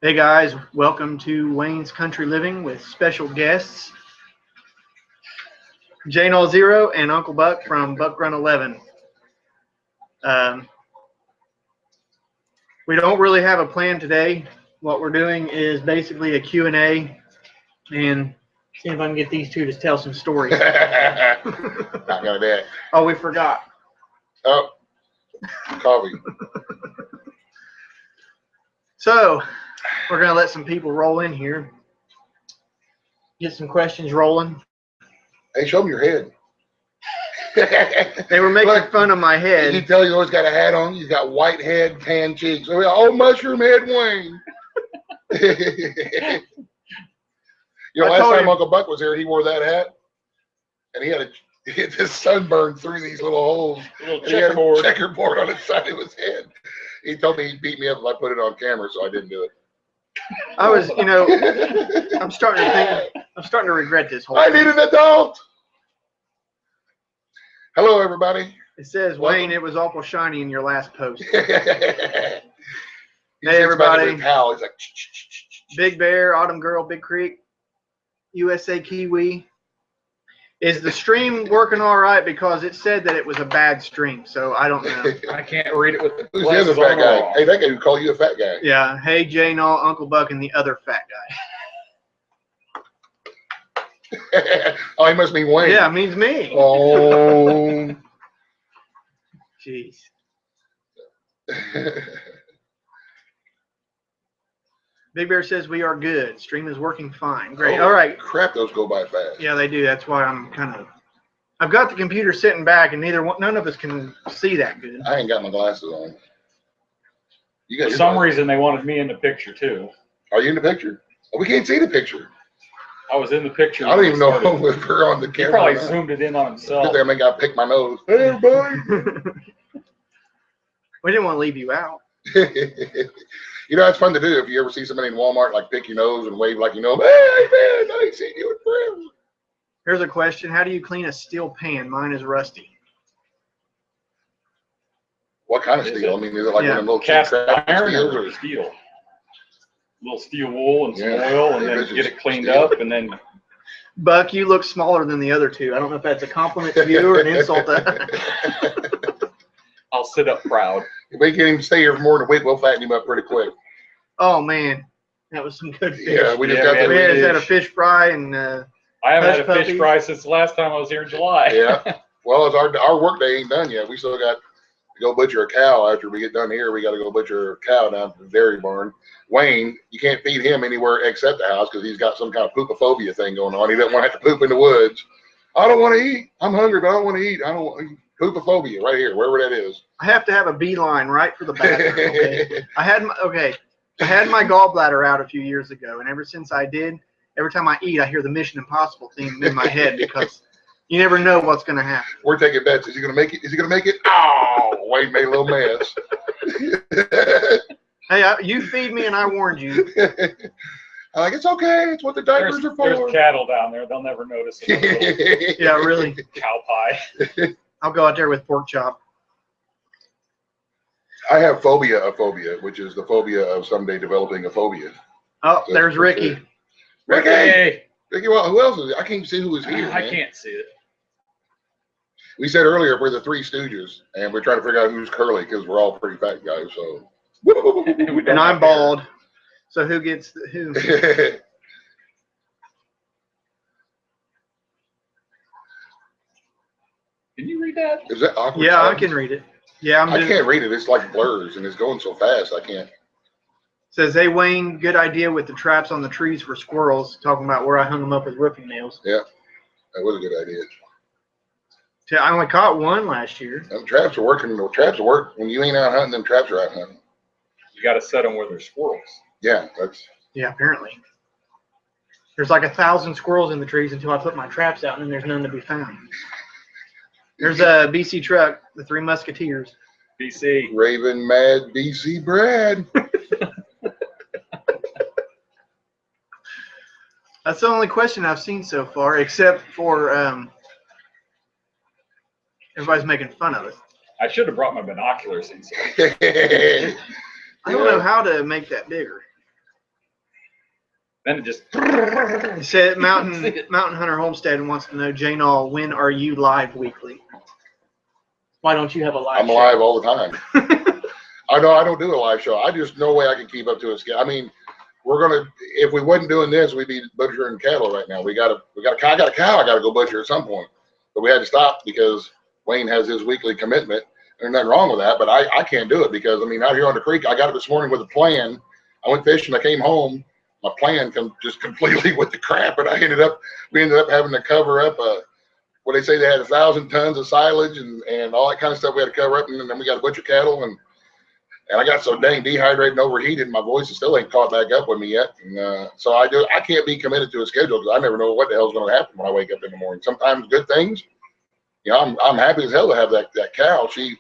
Hey guys, welcome to Wayne's Country Living with special guests jnull0 and Uncle Buck from Buck Run 11. We don't really have a plan today. What we're doing is basically a Q&A and see if I can get these two to tell some stories. Not gonna do it. Oh, we forgot. Oh, coffee. So we're going to let some people roll in here, get some questions rolling. Hey, show me your head. They were making Look, fun of my head. You tell you always got a hat on. You got white head, tan cheeks. Oh, mushroom head Wayne. Last time Uncle Buck was here, he wore that hat, and he had this sunburn through these little holes. A little checkerboard. He had a checkerboard on the side of his head. He told me he'd beat me up if I put it on camera, so I didn't do it. I was, I'm starting to regret this whole I thing. need an adult. Hello, everybody. It says, Welcome. Wayne, it was awful shiny in your last post. Hey, everybody. He's like, Big Bear, Autumn Girl, Big Creek, USA Kiwi. Is the stream working all right? Because it said that it was a bad stream, so I don't know. I can't read it with the who's the other fat guy? Hey, that guy who called you a fat guy. Yeah. Hey, jnull, Uncle Buck, and the other fat guy. Oh, he must mean Wayne. Yeah, it means me. Oh. Jeez. Big Bear says we are good. Stream is working fine. Great. Oh, all right. Crap, those go by fast. Yeah, they do. That's why I've got the computer sitting back, and none of us can see that good. I ain't got my glasses on. You got For some reason, they wanted me in the picture, too. Are you in the picture? Oh, we can't see the picture. I was in the picture. I don't even know if we're on the camera. He probably zoomed it in on himself. Good thing I make I pick my nose. Hey, everybody. We didn't want to leave you out. It's fun to do if you ever see somebody in Walmart, like pick your nose and wave like you know, hey, man, I ain't seen you in forever. Here's a question. How do you clean a steel pan? Mine is rusty. What kind of steel? I mean, is it like one of them little cast iron steels or steel? A little steel wool and some Yeah. oil, and Yeah, then it's get just it cleaned steel. up, and then Buck, you look smaller than the other two. I don't know if that's a compliment to you or an insult to I'll sit up proud. If we can't even stay here for more than a week, we'll fatten him up pretty quick. Oh, man. That was some good fish. Yeah, we just Yeah, got man. We the had a fish fry and I haven't had a Hush fish puppies. fry since the last time I was here in July. Yeah. Well, it's our work day ain't done yet. We still got to go butcher a cow after we get done here. We got to go butcher a cow down to the dairy barn. Wayne, you can't feed him anywhere except the house because he's got some kind of poopophobia thing going on. He doesn't want to have to poop in the woods. I don't want to eat. I'm hungry, but I don't want to eat. I don't want poopophobia right here, wherever that is. I have to have a beeline right for the bathroom. Okay? I had my gallbladder out a few years ago, and ever since I did, every time I eat, I hear the Mission Impossible theme in my head because you never know what's going to happen. We're taking bets. Is he going to make it? Is he going to make it? Oh, Wayne made a little mess. Hey, you feed me, and I warned you. I'm like, it's okay. It's what the diapers are for. There's cattle down there. They'll never notice it. Yeah, really. Cow pie. I'll go out there with pork chop. I have phobia of phobia, which is the phobia of someday developing a phobia. Oh, That's there's Ricky. Ricky! Hey, Ricky, well, who else is it? I can't see who is here. I man. can't see it. We said earlier we're the Three Stooges, and we're trying to figure out who's curly because we're all pretty fat guys. So, And I'm bald. So who gets who? Can Can you read that? Is that awkward? Yeah, I can read it. Yeah, I can't read it. It's like blurs, and it's going so fast. I can't. Says, hey, Wayne, good idea with the traps on the trees for squirrels. Talking about where I hung them up with roofing nails. Yeah, that was a good idea. I only caught one last year. Them traps are working. The traps work when you ain't out hunting. Them traps are out hunting. You got to set them where there's squirrels. Yeah, that's. Yeah, apparently. There's like 1,000 squirrels in the trees until I put my traps out, and then there's none to be found. There's a BC truck, the Three Musketeers. BC. Raven Mad BC Brad. That's the only question I've seen so far, except for everybody's making fun of us. I should have brought my binoculars in. I don't know how to make that bigger. Then it just. He said Mountain Hunter Homestead wants to know, jnull, when are you live weekly? Why don't you have a live I'm show? live all the time. I know I don't do a live show. I just no way I can keep up to a scale. I mean, if we wasn't doing this, we'd be butchering cattle right now. I got a cow I got to go butcher at some point, but we had to stop because Wayne has his weekly commitment. There's nothing wrong with that, but I can't do it because I mean, out here on the creek, I got up this morning with a plan. I went fishing. I came home. My plan come just completely with the crap, and we ended up having to cover up what they say they had 1,000 tons of silage and all that kind of stuff we had to cover up, and then we got to butcher cattle and I got so dang dehydrated and overheated, my voice still ain't caught back up with me yet. And so I can't be committed to a schedule because I never know what the hell's going to happen when I wake up in the morning. Sometimes good things, you know, I'm happy as hell to have that cow. She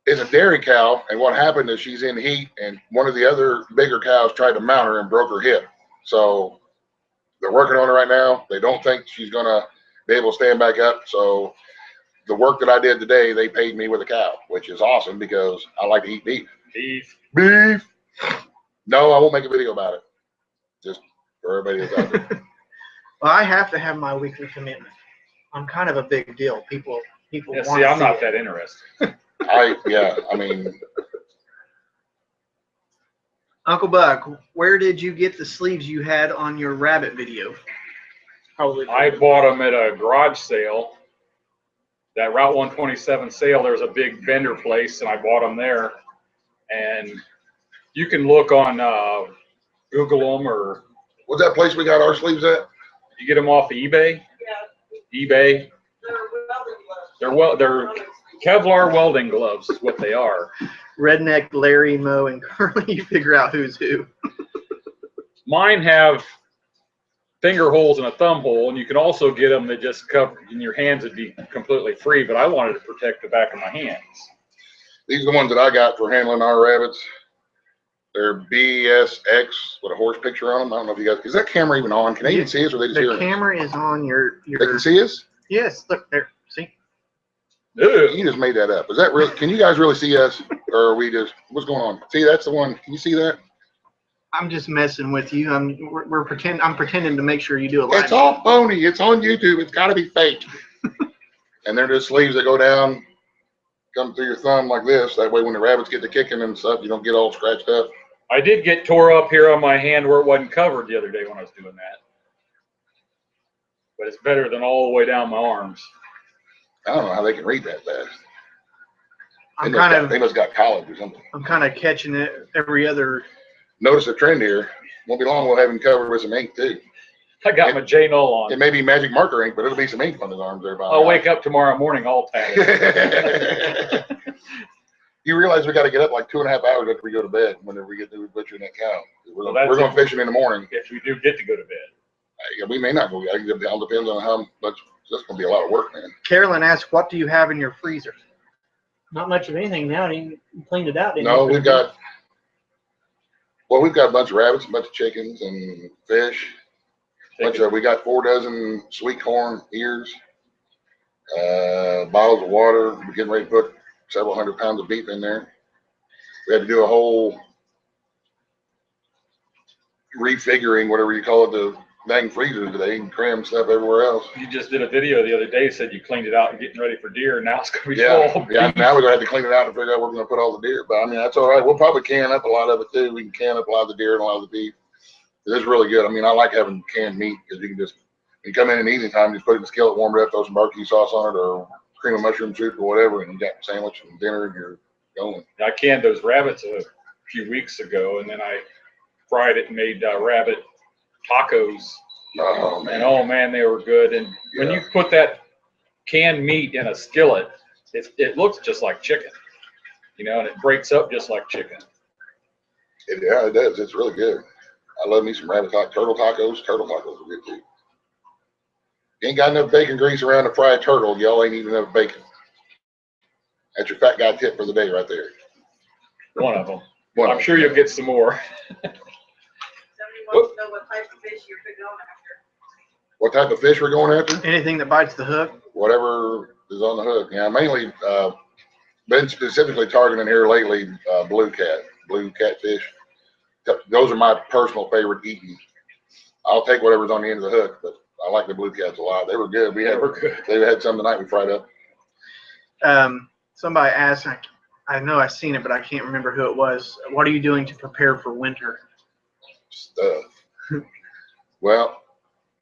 is a dairy cow, and what happened is she's in heat, and one of the other bigger cows tried to mount her and broke her hip. So they're working on her right now. They don't think she's going to be able to stand back up. So the work that I did today, they paid me with a cow, which is awesome because I like to eat beef. Beef. No, I won't make a video about it. Just for everybody that's out there. Well, I have to have my weekly commitment. I'm kind of a big deal. People Yeah, want see, to I'm see not it. that interested. I mean, Uncle Buck, where did you get the sleeves you had on your rabbit video? Probably. I bought them at a garage sale. That Route 127 sale, there's a big vendor place, and I bought them there. And you can look on Google them, or what's that place we got our sleeves at? you get them off of eBay. Yeah. eBay. They're Kevlar welding gloves is what they are. Redneck, Larry, Moe, and Curly. You figure out who's who. Mine have finger holes and a thumb hole, and you can also get them that just cover, and your hands would be completely free, but I wanted to protect the back of my hands. These are the ones that I got for handling our rabbits. They're BSX with a horse picture on them. I don't know if you guys, is that camera even on? Can they even see us, or they just hear The us? camera is on your. They can see us? Yes, look there. See? Ugh. You just made that up. Is that real? Can you guys really see us, or are we just, what's going on? See, that's the one. Can you see that? I'm just messing with you. I'm pretending to make sure you do a live. It's all phony. It's on YouTube. It's got to be fake. And they're just sleeves that go down, come through your thumb like this. That way, when the rabbits get to kicking and stuff, you don't get all scratched up. I did get tore up here on my hand where it wasn't covered the other day when I was doing that. But it's better than all the way down my arms. I don't know how they can read that fast. They must got college or something. I'm kind of catching it every other. Notice a trend here. Won't be long, we'll have him covered with some ink too. I got my jnull on. It may be magic marker ink, but it'll be some ink on his arms there. I'll wake up tomorrow morning all tatted. You realize we got to get up like 2.5 hours after we go to bed whenever we get through butchering that cow. We're going fishing in the morning. If we do get to go to bed. Yeah, we may not go. It all depends on how much. That's going to be a lot of work, man. Carolyn asked, "What do you have in your freezer?" Not much of anything now. You cleaned it out, didn't you? No, we've got a bunch of rabbits, a bunch of chickens, and fish. We got 4 dozen sweet corn ears, bottles of water. We're getting ready to put several hundred pounds of beef in there. We had to do a whole refiguring, whatever you call it, the dang freezer today, and cram stuff everywhere else. You just did a video the other day, said you cleaned it out and getting ready for deer, and now it's going to be full. Yeah, now we're going to have to clean it out and figure out where we're going to put all the deer. But I mean, that's all right. We'll probably can up a lot of it too. We can can up a lot of the deer and a lot of the beef. It's really good. I mean, I like having canned meat because you can just, when you come in evening time, just put it in the skillet, warm it up, throw some barbecue sauce on it, or cream of mushroom soup or whatever, and you got a sandwich and dinner, and you're going. I canned those rabbits a few weeks ago, and then I fried it and made rabbit tacos. Oh man, they were good. And when you put that canned meat in a skillet, it looks just like chicken, you know, and it breaks up just like chicken. Yeah, it does. It's really good. I love me some rabbit turtle tacos. Turtle tacos are good too. Ain't got enough bacon grease around to fry a turtle. Y'all ain't eating enough bacon. That's your fat guy tip for the day right there. One of them. I'm sure you'll get some more. Somebody wants to know what type of fish you're going after. What type of fish we're going after? Anything that bites the hook. Whatever is on the hook. Yeah, mainly been specifically targeting here lately blue catfish. Those are my personal favorite eating I'll take whatever's on the end of the hook. But I like the blue cats a lot. They were good. They were good. They had some tonight we fried up. Somebody asked, I know I've seen it, but I can't remember who it was. What are you doing to prepare for winter? Stuff. Well,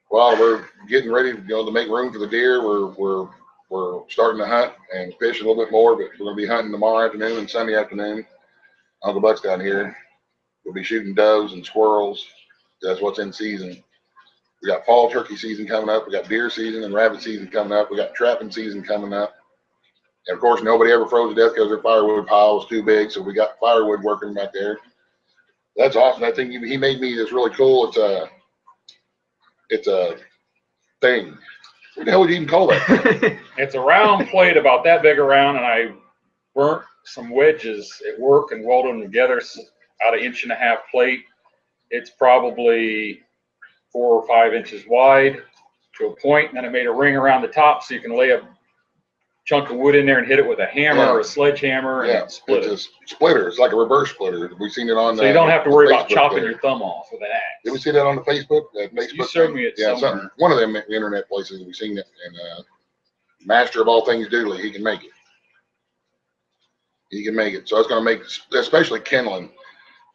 while we're getting ready to make room for the deer, we're starting to hunt and fish a little bit more, but we're going to be hunting tomorrow afternoon and Sunday afternoon. Uncle Buck's down here. We'll be shooting doves and squirrels. That's what's in season. We got fall turkey season coming up. We got deer season and rabbit season coming up. We got trapping season coming up. And of course, nobody ever froze to death because their firewood pile was too big. So we got firewood working back there. That's awesome. I think he made me this really cool. It's a thing. What the hell would you even call that? It's a round plate about that big around, and I burnt some wedges at work and welded them together out of 1.5 inch plate. It's probably 4 or 5 inches wide to a point, and then I made a ring around the top so you can lay a chunk of wood in there and hit it with a hammer or a sledgehammer and split it. It's a splitter. It's like a reverse splitter. We've seen it on. So you don't have to worry about chopping your thumb off with an axe. Did we see that on the Facebook? You showed me it somewhere. One of them internet places we've seen it. And master of all things doodly, he can make it. He can make it. So it's going to make, especially kindling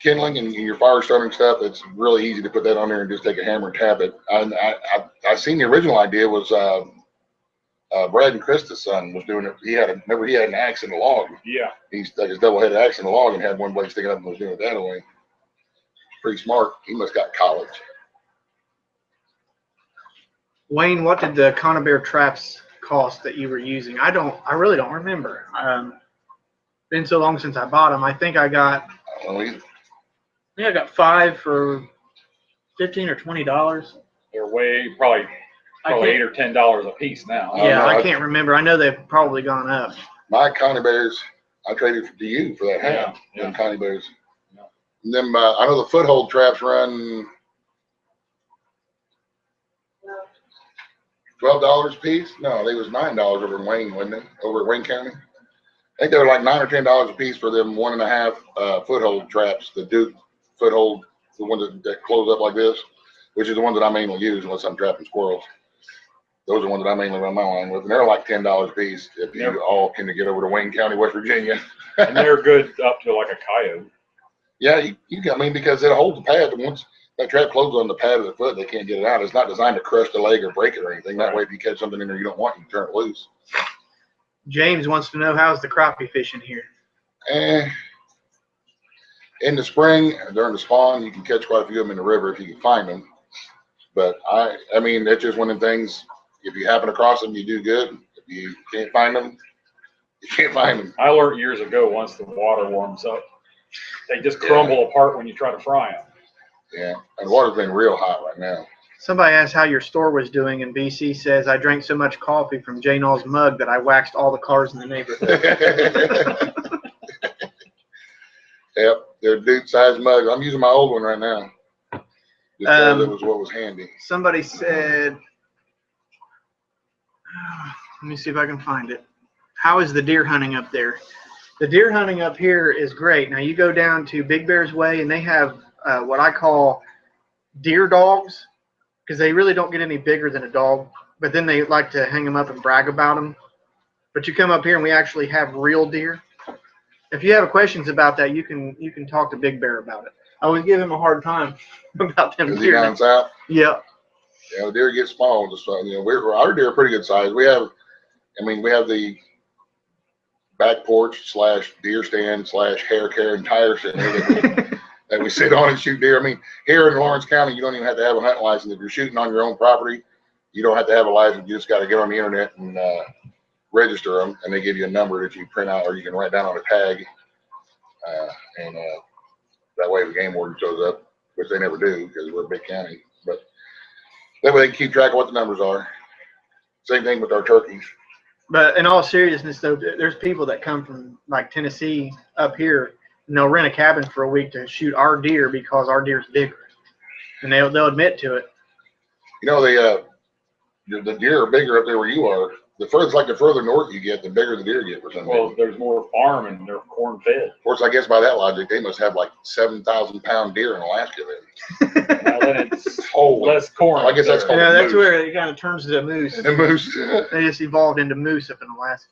and your fire starting stuff. It's really easy to put that on there and just take a hammer and tap it. I seen the original idea was. Brad and Krista's son was doing it. He had an axe in the log. Yeah. He stuck his double-headed axe in the log and had one blade sticking up and was doing it that way. Pretty smart. He must got college. Wayne, what did the conibear traps cost that you were using? I really don't remember. Been so long since I bought them. I think I got. I don't know either. I got 5 for $15 or $20. They're probably $8 or $10 a piece now. Yeah, I can't remember. I know they've probably gone up. My conibears, I traded to you for that hat. Yeah. Them conibears. Yeah. And then I know the foothold traps run $12 a piece. No, they was $9 over in Wayne, wasn't it? Over at Wayne County. I think they were like $9 or $10 a piece for them 1.5 foothold traps. The Duke foothold, the ones that close up like this, which is the ones that I mainly use unless I'm trapping squirrels. Those are the ones that I mainly run my line with, and they're like $10 a piece if you all can get over to Wayne County, West Virginia. And they're good up to like a coyote. Yeah, because it holds the pad. Once that trap closes on the pad of the foot, they can't get it out. It's not designed to crush the leg or break it or anything. That way, if you catch something in there you don't want, you can turn it loose. James wants to know, how's the crappie fishing here? In the spring, during the spawn, you can catch quite a few of them in the river if you can find them. But I mean, it's just one of the things. If you happen across them, you do good. If you can't find them, you can't find them. I learned years ago, once the water warms up, they just crumble apart when you try to fry them. Yeah, and the water's been real hot right now. Somebody asked how your store was doing, and BC says, I drank so much coffee from jnull's mug that I waxed all the cars in the neighborhood. Yep, they're dude-sized mugs. I'm using my old one right now. Just because it was what was handy. Somebody said, let me see if I can find it. How is the deer hunting up there? The deer hunting up here is great. Now you go down to Big Bear's Way, and they have what I call deer dogs, because they really don't get any bigger than a dog, but then they like to hang them up and brag about them. But you come up here and we actually have real deer. If you have questions about that, you can talk to Big Bear about it. I always give him a hard time about them Is he deer. down south? Yeah. Yeah, the deer get small. Just our deer are pretty good size. We have the back porch / deer stand / hair care and tire center that we sit on and shoot deer. I mean, here in Lawrence County, you don't even have to have a hunting license. If you're shooting on your own property, you don't have to have a license. You just got to get on the internet and register them, and they give you a number that you print out or you can write down on a tag. And that way the game warden shows up, which they never do because we're a big county. But that way they can keep track of what the numbers are. Same thing with our turkeys. But in all seriousness, though, there's people that come from like Tennessee up here, and they'll rent a cabin for a week to shoot our deer because our deer's bigger, and they'll admit to it. You know, the deer are bigger up there where you are The further north you get, the bigger the deer get for some Well, reason. there's more farm and they're corn fed. Of course, I guess by that logic, they must have like 7,000-pound deer in Alaska then. Well, then it's Holy. less corn. I guess that's up there. called Yeah, that's moose. where it kind of turns to a moose. The moose. They just evolved into moose up in Alaska.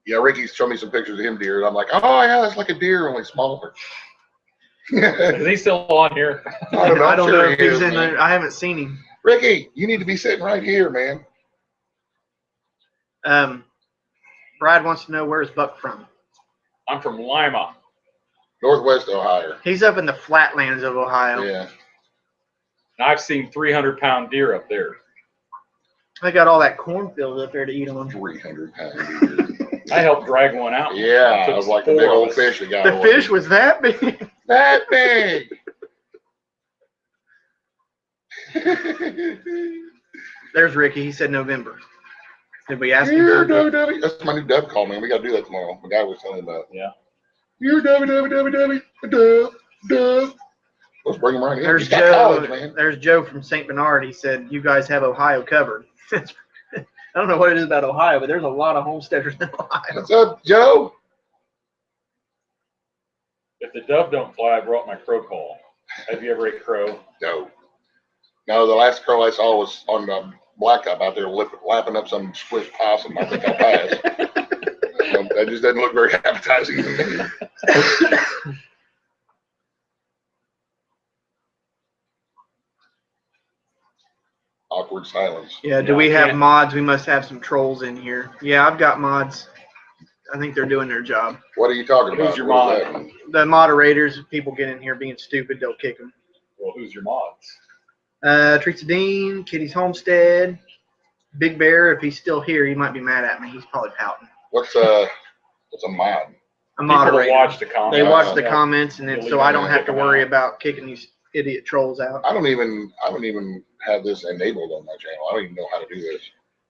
Yeah, Ricky's showed me some pictures of him deer, and I'm like, oh yeah, that's like a deer, only smaller. Is he still on here? I don't know, I don't sure know he if he's is, in man. there. I haven't seen him. Ricky, you need to be sitting right here, man. Brad wants to know where's Buck from. I'm from Lima. Northwest Ohio. He's up in the flatlands of Ohio. Yeah. And I've seen 300-pound deer up there. They got all that cornfield up there to eat on. 300-pound deer. I helped drag one out. Yeah, Took I was like the four big of old us. fish that got The away. fish was that big. That big. There's Ricky. He said November. Did we ask him? You're for- WW. That's my new dub call, man. We got to do that tomorrow. The guy was telling me about. Yeah. You're dub. Let's bring him right in. There's He's got Joe. college, man. There's Joe from St. Bernard. He said you guys have Ohio covered. I don't know what it is about Ohio, but there's a lot of homesteaders in Ohio. What's up, Joe? If the dove don't fly, I brought my crow call. Have you ever ate crow? No. No, the last crow I saw was on the blacktop out there lapping up some squished possum. I think I'll pass. That just doesn't look very appetizing to me. Awkward silence. Yeah, do Yeah, we I have can't- mods? We must have some trolls in here. Yeah, I've got mods. I think they're doing their job. What are you talking about? Who's your What does mod? that mean? The moderators, if people get in here being stupid, they'll kick them. Well, who's your mods? Treats of Dean, Kitty's Homestead, Big Bear. If he's still here, he might be mad at me. He's probably pouting. What's a mod? A People moderator. watch the comments. They watch the Yeah. comments, and then Delete so I them don't and have kick to 'em worry out. about kicking these idiot trolls out. I don't even have this enabled on my channel. I don't even know how to do this.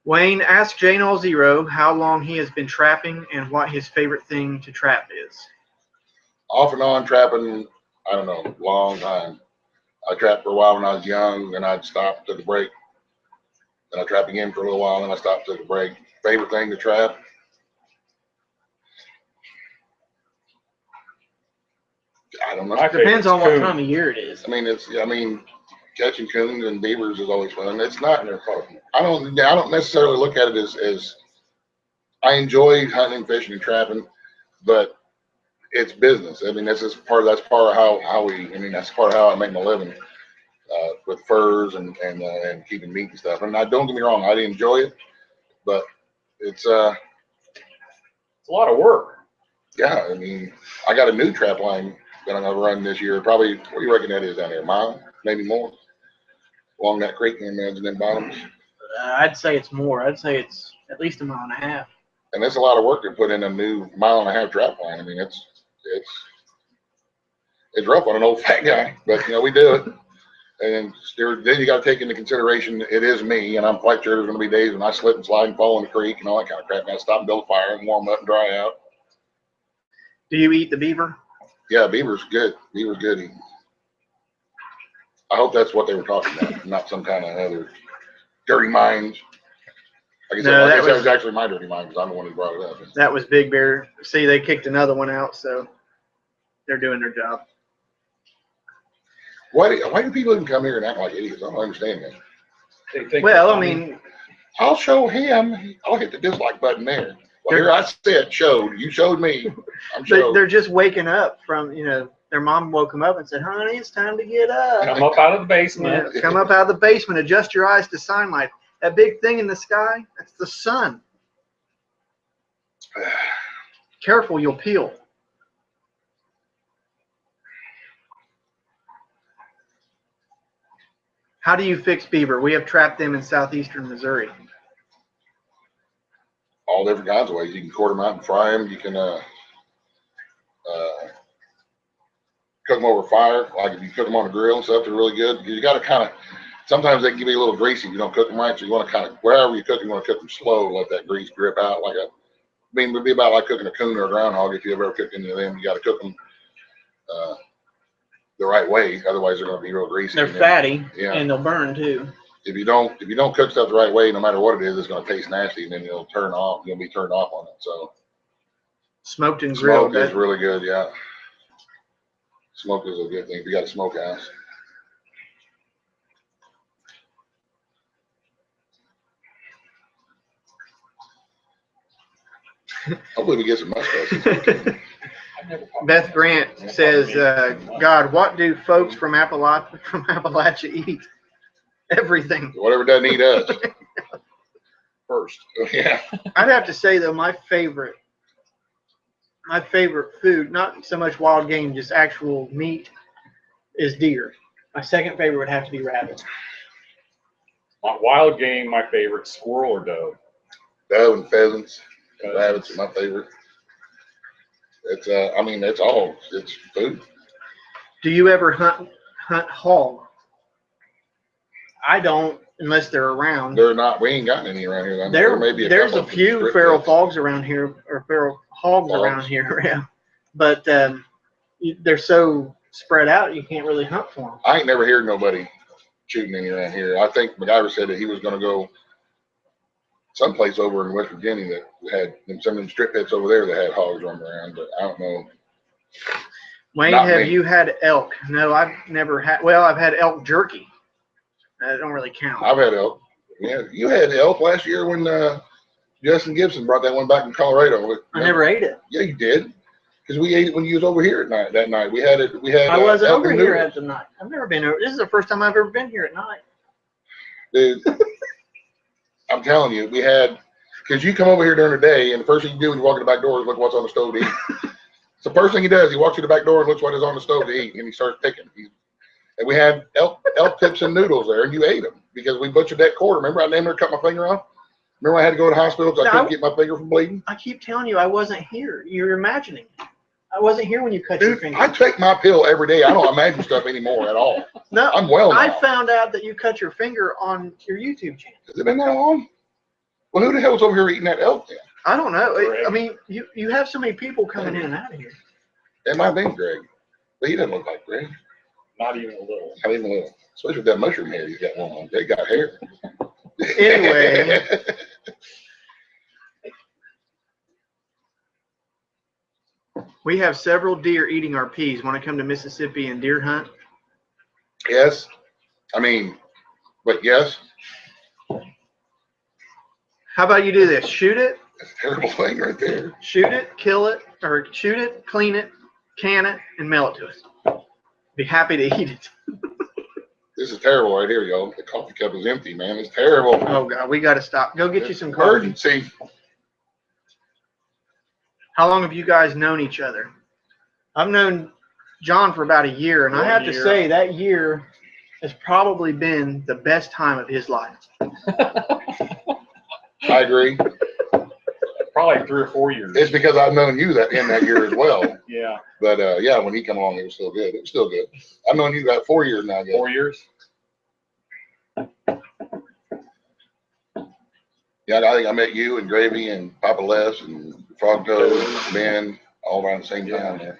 Wayne, ask jnull0 how long he has been trapping and what his favorite thing to trap is. Off and on trapping, I don't know, long time. I trapped for a while when I was young, then I'd stop, took a break. Then I trapped again for a little while, then I stopped, took a break. Favorite thing to trap? I don't know. My favorite Depends on is what coon. time of year it is. I mean, catching coons and beavers is always fun. It's not. And they're fun. I don't necessarily look at it as I enjoy hunting and fishing and trapping, but it's business. I mean, that's part of how we. I mean, that's part of how I make my living with furs and keeping meat and stuff. And don't get me wrong, I enjoy it, but it's It's a lot of work. yeah. I mean, I got a new trap line that I'm gonna run this year. Probably, what do you reckon that is down there? A mile, maybe more, along that creek and then bottoms. I'd say it's more. I'd say it's at least a mile and a half. And that's a lot of work to put in a new 1.5-mile trap line. I mean, it's rough on an old fat guy, but we do it. And then you got to take into consideration it is me, and I'm quite sure there's going to be days when I slip and slide and fall in the creek and all that kind of crap. And I stop and build a fire and warm up and dry out. Do you eat the beaver? Yeah, beaver's good. Beaver's good eating. I hope that's what they were talking about, not some kind of other dirty minds. Like I said, No, that that was actually my dirty mind because I'm the one who brought it up. That was Big Bear. See, they kicked another one out, so they're doing their job. Why do people even come here and act like idiots? I don't understand that. They think Well, they're I funny. mean, I'll show him. I'll hit the dislike button there. Well, here I said showed. You showed me. I'm showed. they're just waking up from, their mom woke them up and said, honey, it's time to get up. Come up out of the basement. Yeah, come up out of the basement, adjust your eyes to sunlight. That big thing in the sky, that's the sun. Careful, you'll peel. How do you fix beaver? We have trapped them in southeastern Missouri. All different kinds of ways. You can quarter them out and fry them. You can cook them over fire. Like if you cook them on a grill and stuff, they're really good. You got to kind of, sometimes they can be a little greasy if you don't cook them right. So you want to kind of, wherever you cook, you want to cook them slow, let that grease drip out. It would be about like cooking a coon or a groundhog. If you ever cooked any of them, you got to cook them the right way. Otherwise, they're going to be real greasy. They're fatty, Yeah. and they'll burn too. if you don't cook stuff the right way, no matter what it is, it's going to taste nasty, and then it'll turn off. You'll be turned off on it. So Smoked and grilled. smoke is really good. Yeah, smoke is a good thing. If you got a smokehouse. Hopefully we get some mustaches. Beth Grant says, God, what do folks from Appalachia eat? Everything. Whatever doesn't eat us. First. Yeah. I'd have to say, though, my favorite food, not so much wild game, just actual meat, is deer. My second favorite would have to be rabbit. My wild game, my favorite, squirrel or dove. Dove and pheasants. Rabbits are my favorite. It's it's food. Do you ever hunt hog? I don't, unless they're around. They're not. We ain't gotten any around here. There may be there's a couple few feral hogs around here, or feral hogs around here, yeah. But they're so spread out, you can't really hunt for them. I ain't never heard nobody shooting any around here. I think MacGyver said that he was going to go someplace over in West Virginia that had some of them strip pits over there that had hogs running around, but I don't know. Wayne, have you had elk? No, I've never had. Well, I've had elk jerky. That don't really count. I've had elk. Yeah, you had elk last year when Justin Gibson brought that one back from Colorado. I never ate it. Yeah, you did. Because we ate it when you was over here that night. We had it. I wasn't over here at the night. I've never been over. This is the first time I've ever been here at night. Dude, I'm telling you, we had, because you come over here during the day, and the first thing you do when you walk in the back door is look what's on the stove to eat. So the first thing he does, he walks through the back door and looks what is on the stove to eat, and he starts picking. And we had elk tips and noodles there, and you ate them because we butchered that quarter. Remember I named her, cut my finger off? Remember I had to go to the hospital because I couldn't get my finger from bleeding? I keep telling you, I wasn't here. You're imagining. I wasn't here when you cut your finger. I take my pill every day. I don't imagine stuff anymore at all. No, I'm well now. I found out that you cut your finger on your YouTube channel. Has it been that long? Well, who the hell's over here eating that elk then? I don't know. I mean, you have so many people coming in and out of here. It might be Greg, but he doesn't look like Greg. Not even a little. Not even a little. Especially with that mushroom hair he's got one on. They got hair. Anyway. We have several deer eating our peas. Want to come to Mississippi and deer hunt? Yes. I mean, but yes. How about you do this? Shoot it. That's a terrible thing right there. Shoot it, kill it, or shoot it, clean it, can it, and mail it to us. Be happy to eat it. This is terrible right here, y'all. The coffee cup is empty, man. It's terrible. Oh, God. We got to stop. Go get you some coffee. Emergency. How long have you guys known each other? I've known John for about a year, and I have to say that year has probably been the best time of his life. I agree. Probably 3 or 4 years. It's because I've known you in that year as well. Yeah. But yeah, when he came along, it was still good. It was still good. I've known you about 4 years now. I guess. 4 years. Yeah, I think I met you and Gravy and Papa Les and Frog Toad and Ben all around the same time. Yeah.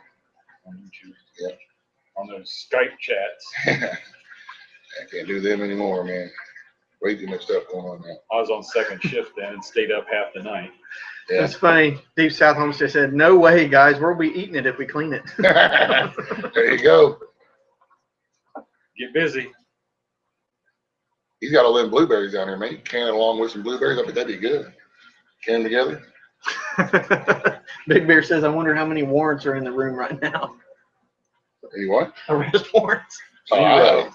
On YouTube. Yeah. On those Skype chats. I can't do them anymore, man. Way too much stuff going on now. I was on second shift then and stayed up half the night. Yeah. That's funny. Deep South Homestead said, "No way, guys. We'll be eating it if we clean it." There you go. Get busy. He's got all them blueberries down there, man. Can it along with some blueberries. I bet that'd be good. Can them together. Big Bear says, "I wonder how many warrants are in the room right now." Any what? Arrest warrants. Oh,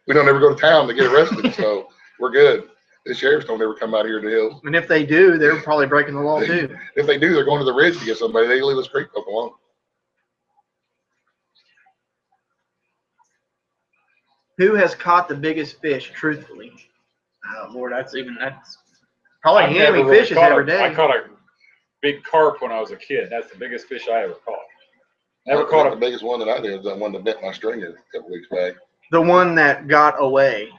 we don't ever go to town to get arrested, so we're good. The sheriffs don't ever come out here to the hills. And if they do, they're probably breaking the law too. If they do, they're going to the ridge to get somebody. They leave us creek folk alone. Who has caught the biggest fish, truthfully? Oh, Lord, that's probably hammy fishes every day. I caught a big carp when I was a kid. That's the biggest fish I ever caught. Never caught the biggest one that I did was that one that bit my stringer a couple weeks back. The one that got away.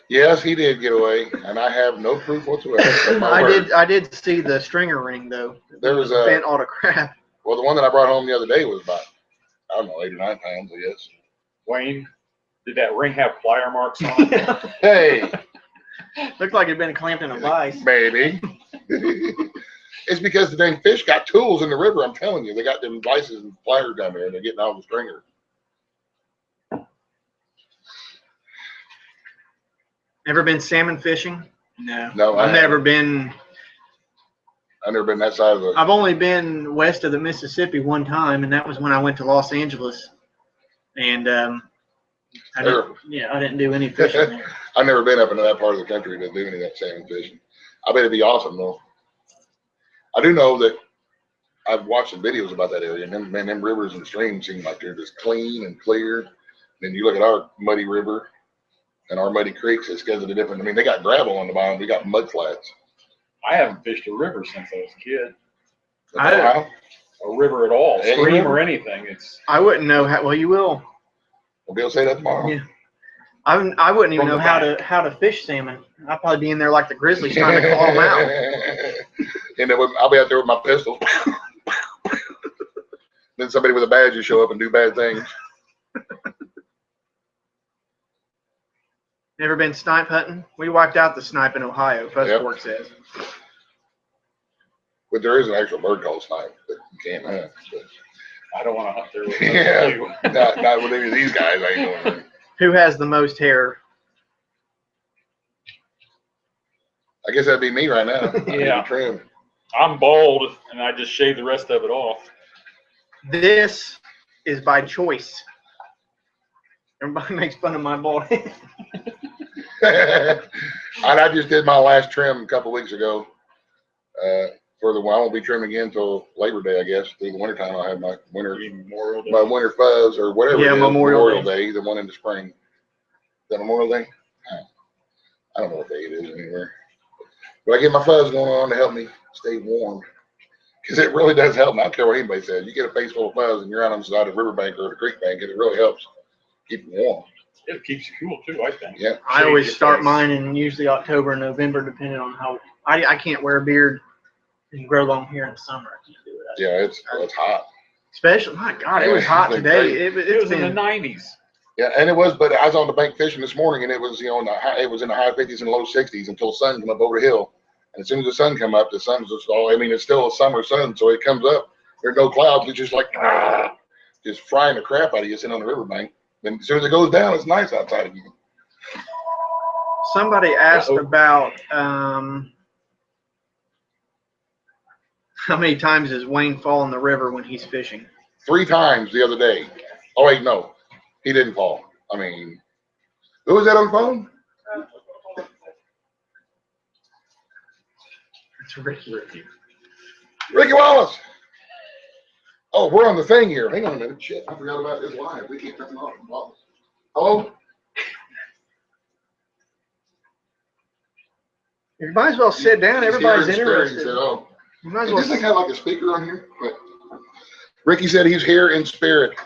Yes, he did get away, and I have no proof whatsoever. I did see the stringer ring though. There was bent all the crap. Well, the one that I brought home the other day was about, I don't know, 8 or 9 pounds, I guess. Wayne, did that ring have plier marks on it? Hey, Looked like it'd been clamped in a vise. baby. It's because the dang fish got tools in the river. I'm telling you, they got them vices and pliers down there, and they're getting out of the stringer. Ever been salmon fishing? No. No, I've never been. I've never been that side of the. I've only been west of the Mississippi one time, and that was when I went to Los Angeles. And I didn't do any fishing there. I've never been up into that part of the country to do any of that salmon fishing. I bet it'd be awesome though. I do know that I've watched some videos about that area, and them rivers and streams seem like they're just clean and clear. Then you look at our muddy river and our muddy creeks, it's because of the different. I mean, they got gravel on the bottom. We got mud flats. I haven't fished a river since I was a kid. I- A river at all, Any stream river? or anything. It's I wouldn't know how. Well, you will. We'll be able to say that tomorrow. Yeah. I wouldn't even From know the how to fish salmon. I'd probably be in there like the grizzlies trying to claw them out. And then I'll be out there with my pistol. Then somebody with a badge will show up and do bad things. Never been snipe hunting? We wiped out the snipe in Ohio, Fuzzfork says. But there is an actual bird called snipe that you can't hunt. But I don't want to hunt there with yeah, you. not with any of these guys. I ain't doing it. Who has the most hair? I guess that'd be me right now. I need Yeah. to trim. I'm bald, and I just shave the rest of it off. This is by choice. Everybody makes fun of my bald head. And I just did my last trim a couple weeks ago. For the I won't be trimming again until Labor Day, I guess. Through the wintertime, I'll have my winter Memorial Day. my winter fuzz or whatever Yeah, it is. Memorial Day, the one in the spring. Is that Memorial Day? I don't know what day it is anywhere. But I get my fuzz going on to help me stay warm. Because it really does help. I don't care what anybody says. You get a face full of fuzz and you're out on the side of the riverbank or the creek bank, and it really helps keep you warm. It keeps you cool, too, I think. Yeah. I always start mine in usually October and November, depending on how. I can't wear a beard and grow long hair in the summer. I can't do it. Yeah, it's hot. Especially, my God, it was hot It's been today. crazy. It It's was in been the 90s. Yeah, and it was, but I was on the bank fishing this morning, and it was, it was in the high 50s and low 60s until sun came up over the hill. And as soon as the sun come up, the sun's just all, I mean, it's still a summer sun, so it comes up. There's no clouds. It's just like, just frying the crap out of you sitting on the riverbank. Then as soon as it goes down, it's nice outside again. Somebody asked about how many times does Wayne fall in the river when he's fishing? 3 times the other day. Oh, wait, no. He didn't fall. I mean, who was that on the phone? It's Ricky. Ricky Wallace. Oh, we're on the thing here. Hang on a minute. Shit, I forgot about this live. We keep turning off. Hello? You might as well sit down. He's Everybody's here in spirit. He interested. said, oh. You might as Does well. this thing have like a speaker on here? But Ricky said he's here in spirit.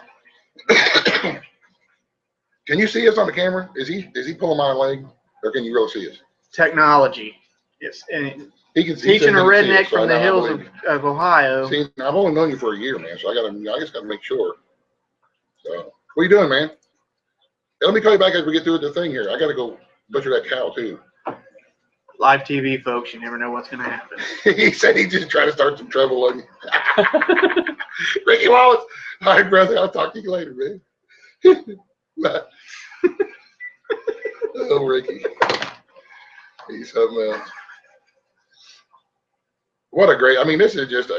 Can you see us on the camera? Is he pulling my leg, or can you really see us? Technology. Yes. And He can see. teaching a he can see redneck us, so from the I hills believe of Ohio. you. See, I've only known you for a year, man. So I just gotta make sure. So, what are you doing, man? Let me call you back as we get through the thing here. I gotta go butcher that cow too. Live TV, folks. You never know what's going to happen. He said he just tried to start some trouble on you. Ricky Wallace. All right, brother. I'll talk to you later, man. Bye. Oh, Ricky. He's something else. What a great, I mean, this is just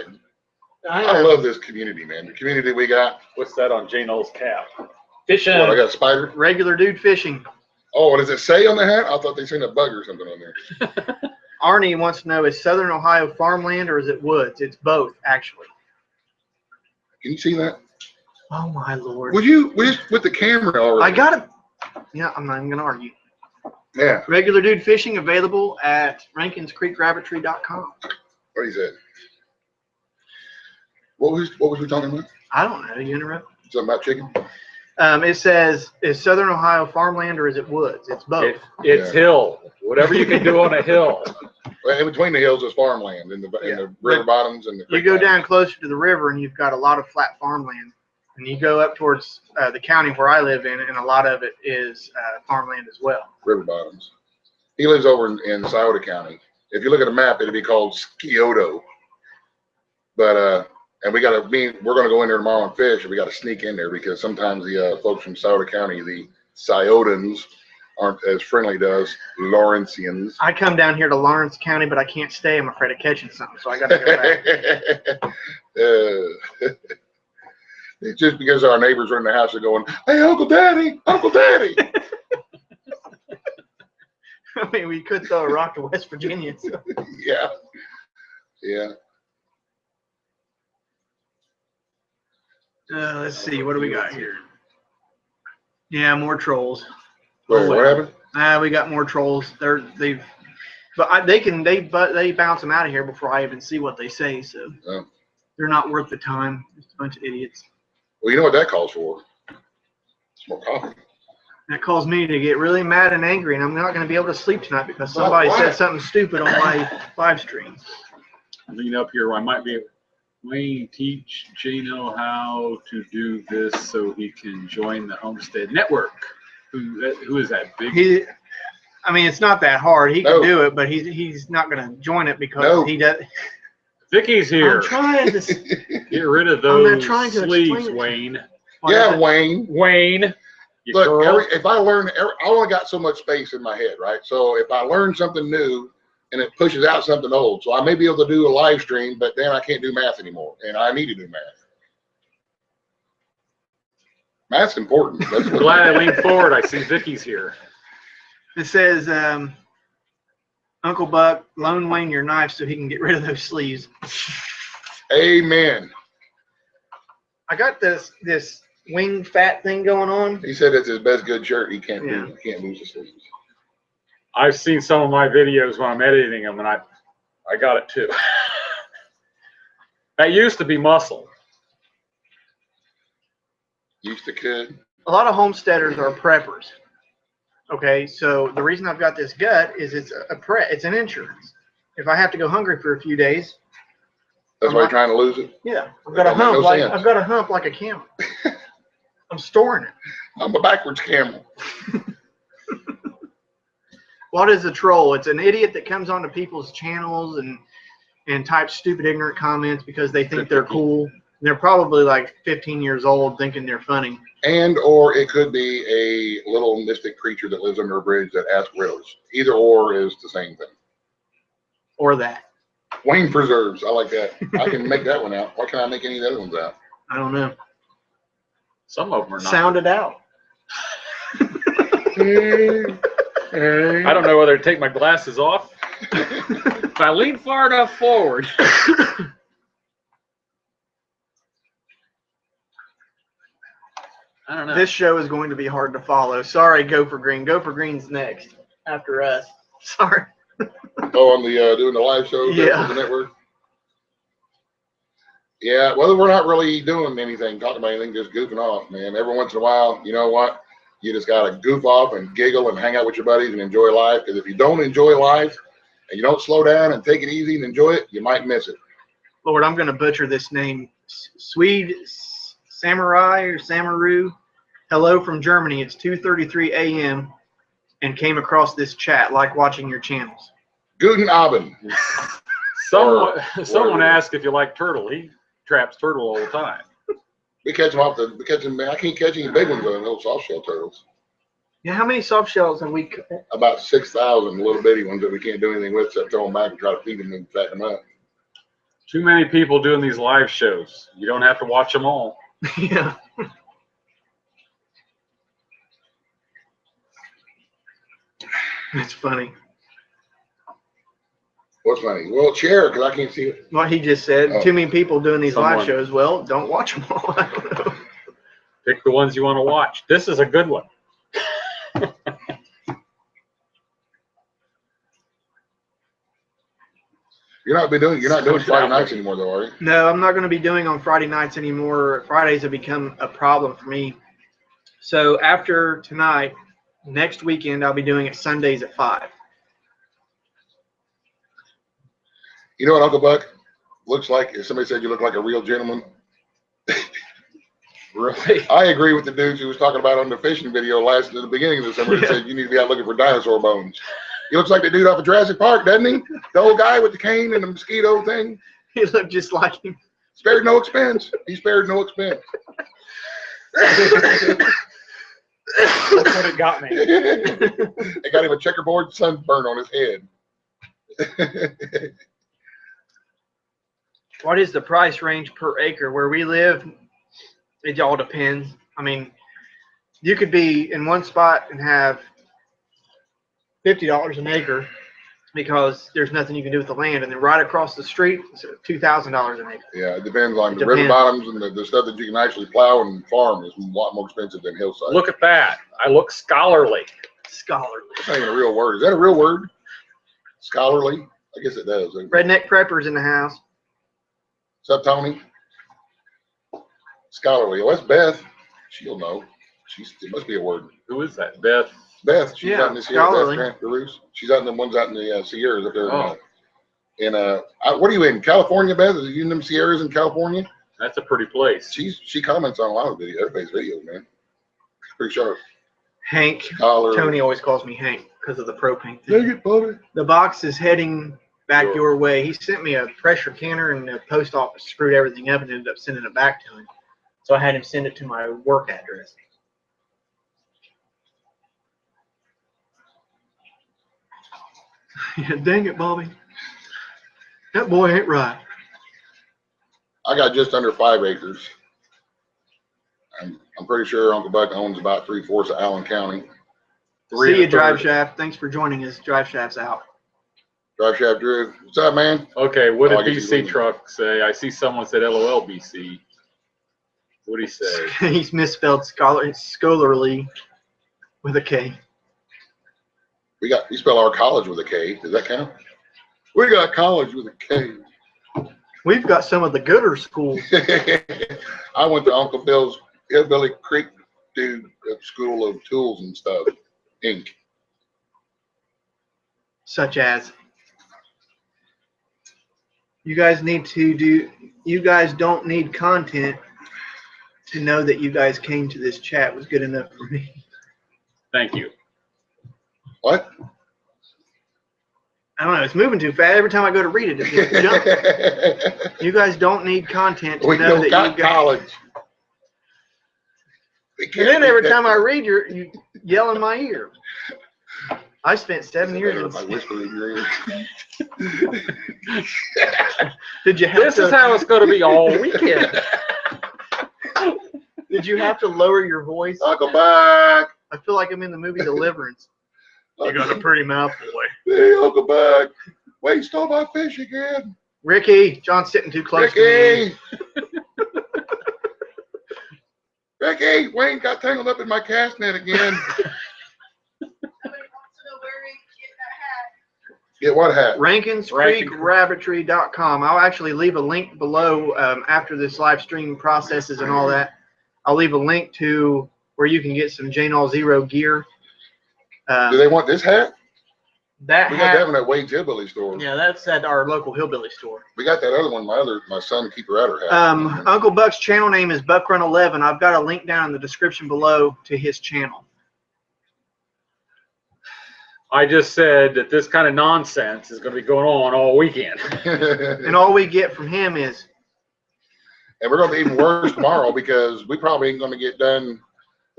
I love this community, man. The community we got. What's that on J-Null's cap? Fishing. What, I got a spider? Regular dude fishing. Oh, what does it say on the hat? I thought they seen a bug or something on there. Arnie wants to know, is Southern Ohio farmland or is it woods? It's both, actually. Can you see that? Oh, my Lord. Would you with the camera already? I got it. Yeah, I'm not even going to argue. Yeah. Regular dude fishing available at rankinscreekrabbitry.com. What he said. What was we talking about? I don't know. You interrupt. Something about chicken? It says, is Southern Ohio farmland or is it woods? It's both. It's hill. Whatever you can do on a hill. Well, in between the hills is farmland, and the river bottoms and the You creek go bottoms. down closer to the river and you've got a lot of flat farmland. And you go up towards the county where I live in, and a lot of it is farmland as well. River bottoms. He lives over in Scioto County. If you look at a map, it'd be called Scioto. But and we're gonna go in there tomorrow and fish, and we got to sneak in there because sometimes the folks from Scioto County, the Sciotans, aren't as friendly to us Lawrencians. I come down here to Lawrence County, but I can't stay. I'm afraid of catching something, so I got to go back. It's just because our neighbors are in the house are going, "Hey, Uncle Daddy, Uncle Daddy." I mean, we could throw a rock to West Virginia. So. Yeah, yeah. Let's see, what do we got here? Yeah, more trolls. Wait, what happened? We got more trolls. They bounce them out of here before I even see what they say. So they're not worth the time. Just a bunch of idiots. Well, you know what that calls for? It's more coffee. That calls me to get really mad and angry, and I'm not going to be able to sleep tonight because somebody said something stupid on my live stream. I'm looking up here. I might be. Wayne, teach jnull how to do this so he can join the Homestead Network. Who is that? Big. I mean, it's not that hard. He can do it, but he's not going to join it because he does. Vicky's here. I'm trying to get rid of those sleeves, Wayne. Yeah, Wayne. Wayne. Look, if I learn, I only got so much space in my head, right? So if I learn something new, and it pushes out something old. So I may be able to do a live stream, but then I can't do math anymore, and I need to do math. Math's important. I'm glad I leaned forward. I see Vicky's here. It says, Uncle Buck, loan Wayne your knife so he can get rid of those sleeves. Amen. I got this wing fat thing going on. He said it's his best good shirt. He can't lose the sleeves. I've seen some of my videos when I'm editing them, and I got it too. That used to be muscle. Used to could. A lot of homesteaders are preppers. Okay, so the reason I've got this gut is it's an insurance. If I have to go hungry for a few days. That's why you're trying to lose it? Yeah. I've got a hump like a camel. I'm storing it. I'm a backwards camel. What is a troll? It's an idiot that comes onto people's channels and types stupid, ignorant comments because they think they're cool. And they're probably like 15 years old thinking they're funny. And or it could be a little mystic creature that lives under a bridge that asks riddles. Either or is the same thing. Or that. Wayne preserves. I like that. I can make that one out. Why can't I make any of the other ones out? I don't know. Some of them are not. Sound it out. I don't know whether to take my glasses off. If I lean far enough forward. I don't know. This show is going to be hard to follow. Sorry, Gopher Green. Gopher Green's next after us. Sorry. Oh, on the doing the live show for the network. Yeah, well, we're not really doing anything, talking about anything, just goofing off, man. Every once in a while, you know what? You just got to goof off and giggle and hang out with your buddies and enjoy life. Because if you don't enjoy life and you don't slow down and take it easy and enjoy it, you might miss it. Lord, I'm going to butcher this name. Swede Samurai or Samaru. Hello from Germany. It's 2:33 a.m. and came across this chat. Like watching your channels. Guten Abend. Someone asked if you like turtle. He traps turtle all the time. We catch them off I can't catch any big ones on those soft shell turtles. Yeah, how many soft shells have we? About 6,000 little bitty ones that we can't do anything with except throw them back and try to feed them and fatten them up. Too many people doing these live shows. You don't have to watch them all. Yeah. It's funny. What's funny? Well, share because I can't see it. What he just said. Oh. Too many people doing these live shows. Well, don't watch them all. I don't know. Pick the ones you want to watch. This is a good one. You're not doing Friday nights anymore, though, are you? No, I'm not going to be doing on Friday nights anymore. Fridays have become a problem for me. So after tonight, next weekend, I'll be doing it Sundays at 5. You know what, Uncle Buck looks like? If somebody said you look like a real gentleman, Really? I agree with the dudes who was talking about on the fishing video at the beginning of the summer. That said you need to be out looking for dinosaur bones. He looks like the dude off of Jurassic Park, doesn't he? The old guy with the cane and the mosquito thing. He looked just like him. Spared no expense. He spared no expense. That's what it got me. They got him a checkerboard sunburn on his head. What is the price range per acre where we live? It all depends. I mean, you could be in one spot and have $50 an acre because there's nothing you can do with the land, and then right across the street, it's $2,000 an acre. Yeah, it depends on the river bottoms and the stuff that you can actually plow and farm is a lot more expensive than hillside. Look at that. I look scholarly. Scholarly. That's not even a real word. Is that a real word? Scholarly? I guess it does. Redneck preppers in the house. What's up, Tony? Scholarly. Oh, that's Beth. She'll know. It must be a word. Who is that? Beth? Beth. She's out in the Sierra. scholarly. Beth Grant. She's out in the ones out in the Sierras up there. Oh. What are you in? California, Beth? Are you in them Sierras in California? That's a pretty place. She comments on a lot of videos. Everybody's videos, man. Pretty sharp. Hank. Scholar. Tony always calls me Hank because of the propane Dang thing. it, Bobby. The box is heading back your way. He sent me a pressure canner, and the post office screwed everything up and ended up sending it back to him. So I had him send it to my work address. Yeah, dang it, Bobby. That boy ain't right. I got just under 5 acres. I'm pretty sure Uncle Buck owns about 3/4 of Allen County. See you, Drive Shaft. Thanks for joining us. Drive Shaft's out. Drive Shaft Drew. What's up, man? Okay, what Oh, I did guess he's BC leaving. Truck say? I see someone said LOL BC. What did he say? He's misspelled scholarly with a K. We spell our college with a K. Does that count? We got college with a K. We've got some of the gooder schools. I went to Uncle Bill's Hillbilly Creek dude school of tools and stuff, Inc. Such as, you guys don't need content to know that you guys came to this chat was good enough for me. Thank you. What? I don't know, it's moving too fast. Every time I go to read it, it just jumps. You guys don't need content to We know don't that got you got college. And then every time I read, you yell in my ear. I spent 7 years If I whisper in your ear. Did you have This to, is how it's going to be all weekend. Did you have to lower your voice? Uncle Buck. I feel like I'm in the movie Deliverance. You got a pretty mouth, boy. Hey, Uncle Buck. Wait, stole my fish again. Ricky, John's sitting too close to me. Ricky. Ricky, Wayne got tangled up in my cast net again. Somebody wants to know where we can get that hat. Get what hat? RankinsCreekRabbitry.com. I'll actually leave a link below after this live stream processes and all that. I'll leave a link to where you can get some jnull0 gear. Do they want this hat? That We got that hat, one at Wade's Hillbilly store. yeah, that's at our local hillbilly store. We got that other one, my son Keeper Outer hat. Uncle Buck's channel name is BuckRun11. I've got a link down in the description below to his channel. I just said that this kind of nonsense is going to be going on all weekend. And all we get from him is, And we're going to be even worse tomorrow because we probably ain't going to get done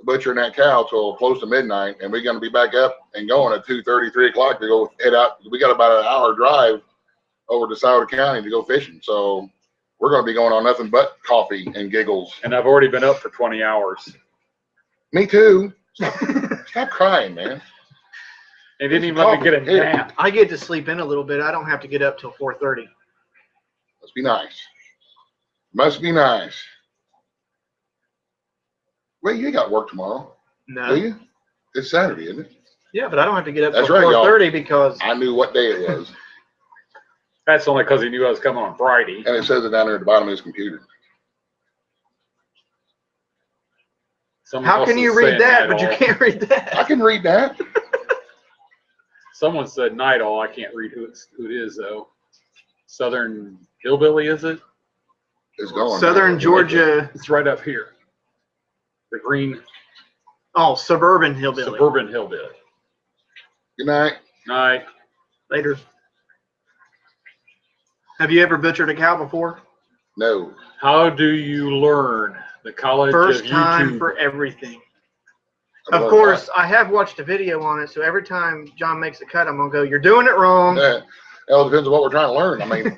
butchering that cow till close to midnight, and we're going to be back up and going at 2:30, 3 o'clock to go head out. We got about an hour drive over to Sauter County to go fishing, so we're going to be going on nothing but coffee and giggles. And I've already been up for 20 hours. Me too. Stop crying, man. They didn't even let me get a nap. I get to sleep in a little bit. I don't have to get up till 4:30. Must be nice. Must be nice. Wait, you got work tomorrow, No. do you? It's Saturday, isn't it? Yeah, but I don't have to get up That's till right, y'all. 4:30 because I knew what day it was. That's only because he knew I was coming on Friday. And it says it down there at the bottom of his computer. Someone how else can is you read saying that, but you all. can't read I that? can read that. Someone said night all. I can't read who it is though. Southern Hillbilly, is it? It's gone. Southern Georgia. It's right up here. The green Oh, suburban hillbilly. suburban hillbilly. Good night. Night. Later. Have you ever butchered a cow before? No. How do you learn the college First of time YouTube? for everything. I've Of learned course, I have watched a video on it, so every time John makes a cut, I'm going to go, you're doing it wrong. Well, it depends on what we're trying to learn. I mean,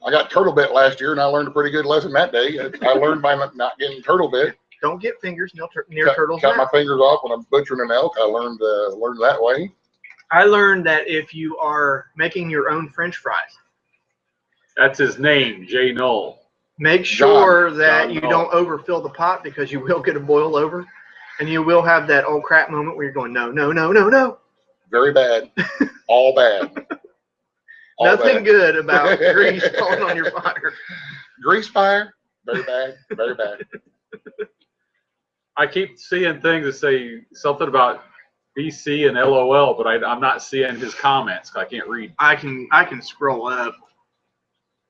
I got turtle bit last year, and I learned a pretty good lesson that day. I learned by not getting turtle bit. Don't get fingers near turtles' Cut my mouth. fingers off when I'm butchering an elk. I learned that way. I learned that if you are making your own French fries, That's his name, jnull0. make sure John that you Null. don't overfill the pot because you will get a boil over, and you will have that old crap moment where you're going, no, no, no, no, no. Very bad. All bad. All Nothing bad. good about grease falling on your fire. Grease fire. Very bad. Very bad. I keep seeing things that say something about BC and LOL, but I'm not seeing his comments. I can't read. I can scroll up.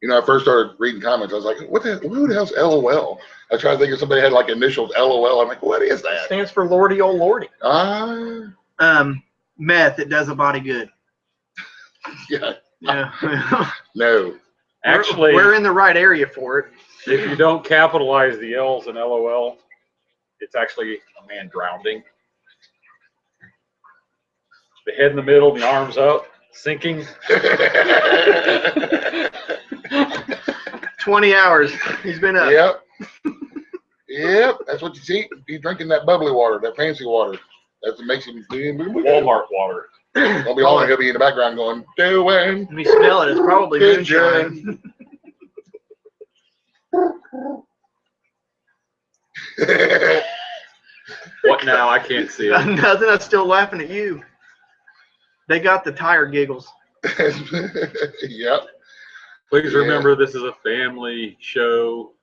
You know, I first started reading comments. I was like, who the hell's LOL? I tried to think if somebody had like initials LOL. I'm like, what is It that? stands for Lordy old Lordy. Ah, Meth, it does a body good. yeah. Yeah. No. Actually, we're in the right area for it. if you don't capitalize the L's and LOL, it's actually a man drowning. The head in the middle, the arms up, sinking. 20 hours. He's been up. Yep. Yep. That's what you see. He's drinking that bubbly water, that fancy water. That's what makes him. Walmart water. Won't be long. He'll be in the background going, doing. Let me smell it. It's probably Good moonshine. What now? I can't see it. Nothing. I'm still laughing at you. They got the tire giggles. Yep. Please Yeah. remember, this is a family show.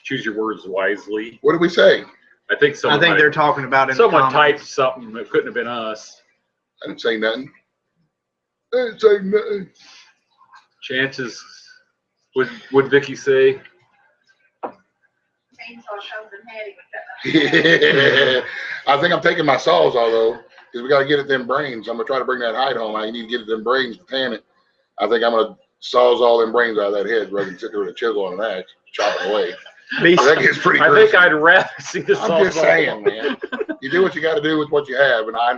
Choose your words wisely. What did we say? I think I think they're talking about it in the someone comments. typed something that couldn't have been us. I didn't say nothing. I didn't say nothing. Chances, would Vicky say? Chainsaw comes in handy with that. I think I'm taking my saws although, because we got to get at them brains. I'm gonna try to bring that hide home. I need to get at them brains to tan it. I think I'm gonna saws all them brains out of that head rather than sit there with a chisel and an axe, chop it away. That gets pretty. I gruesome. think I'd rather see the I'm just saying, man. You do what you got to do with what you have, and I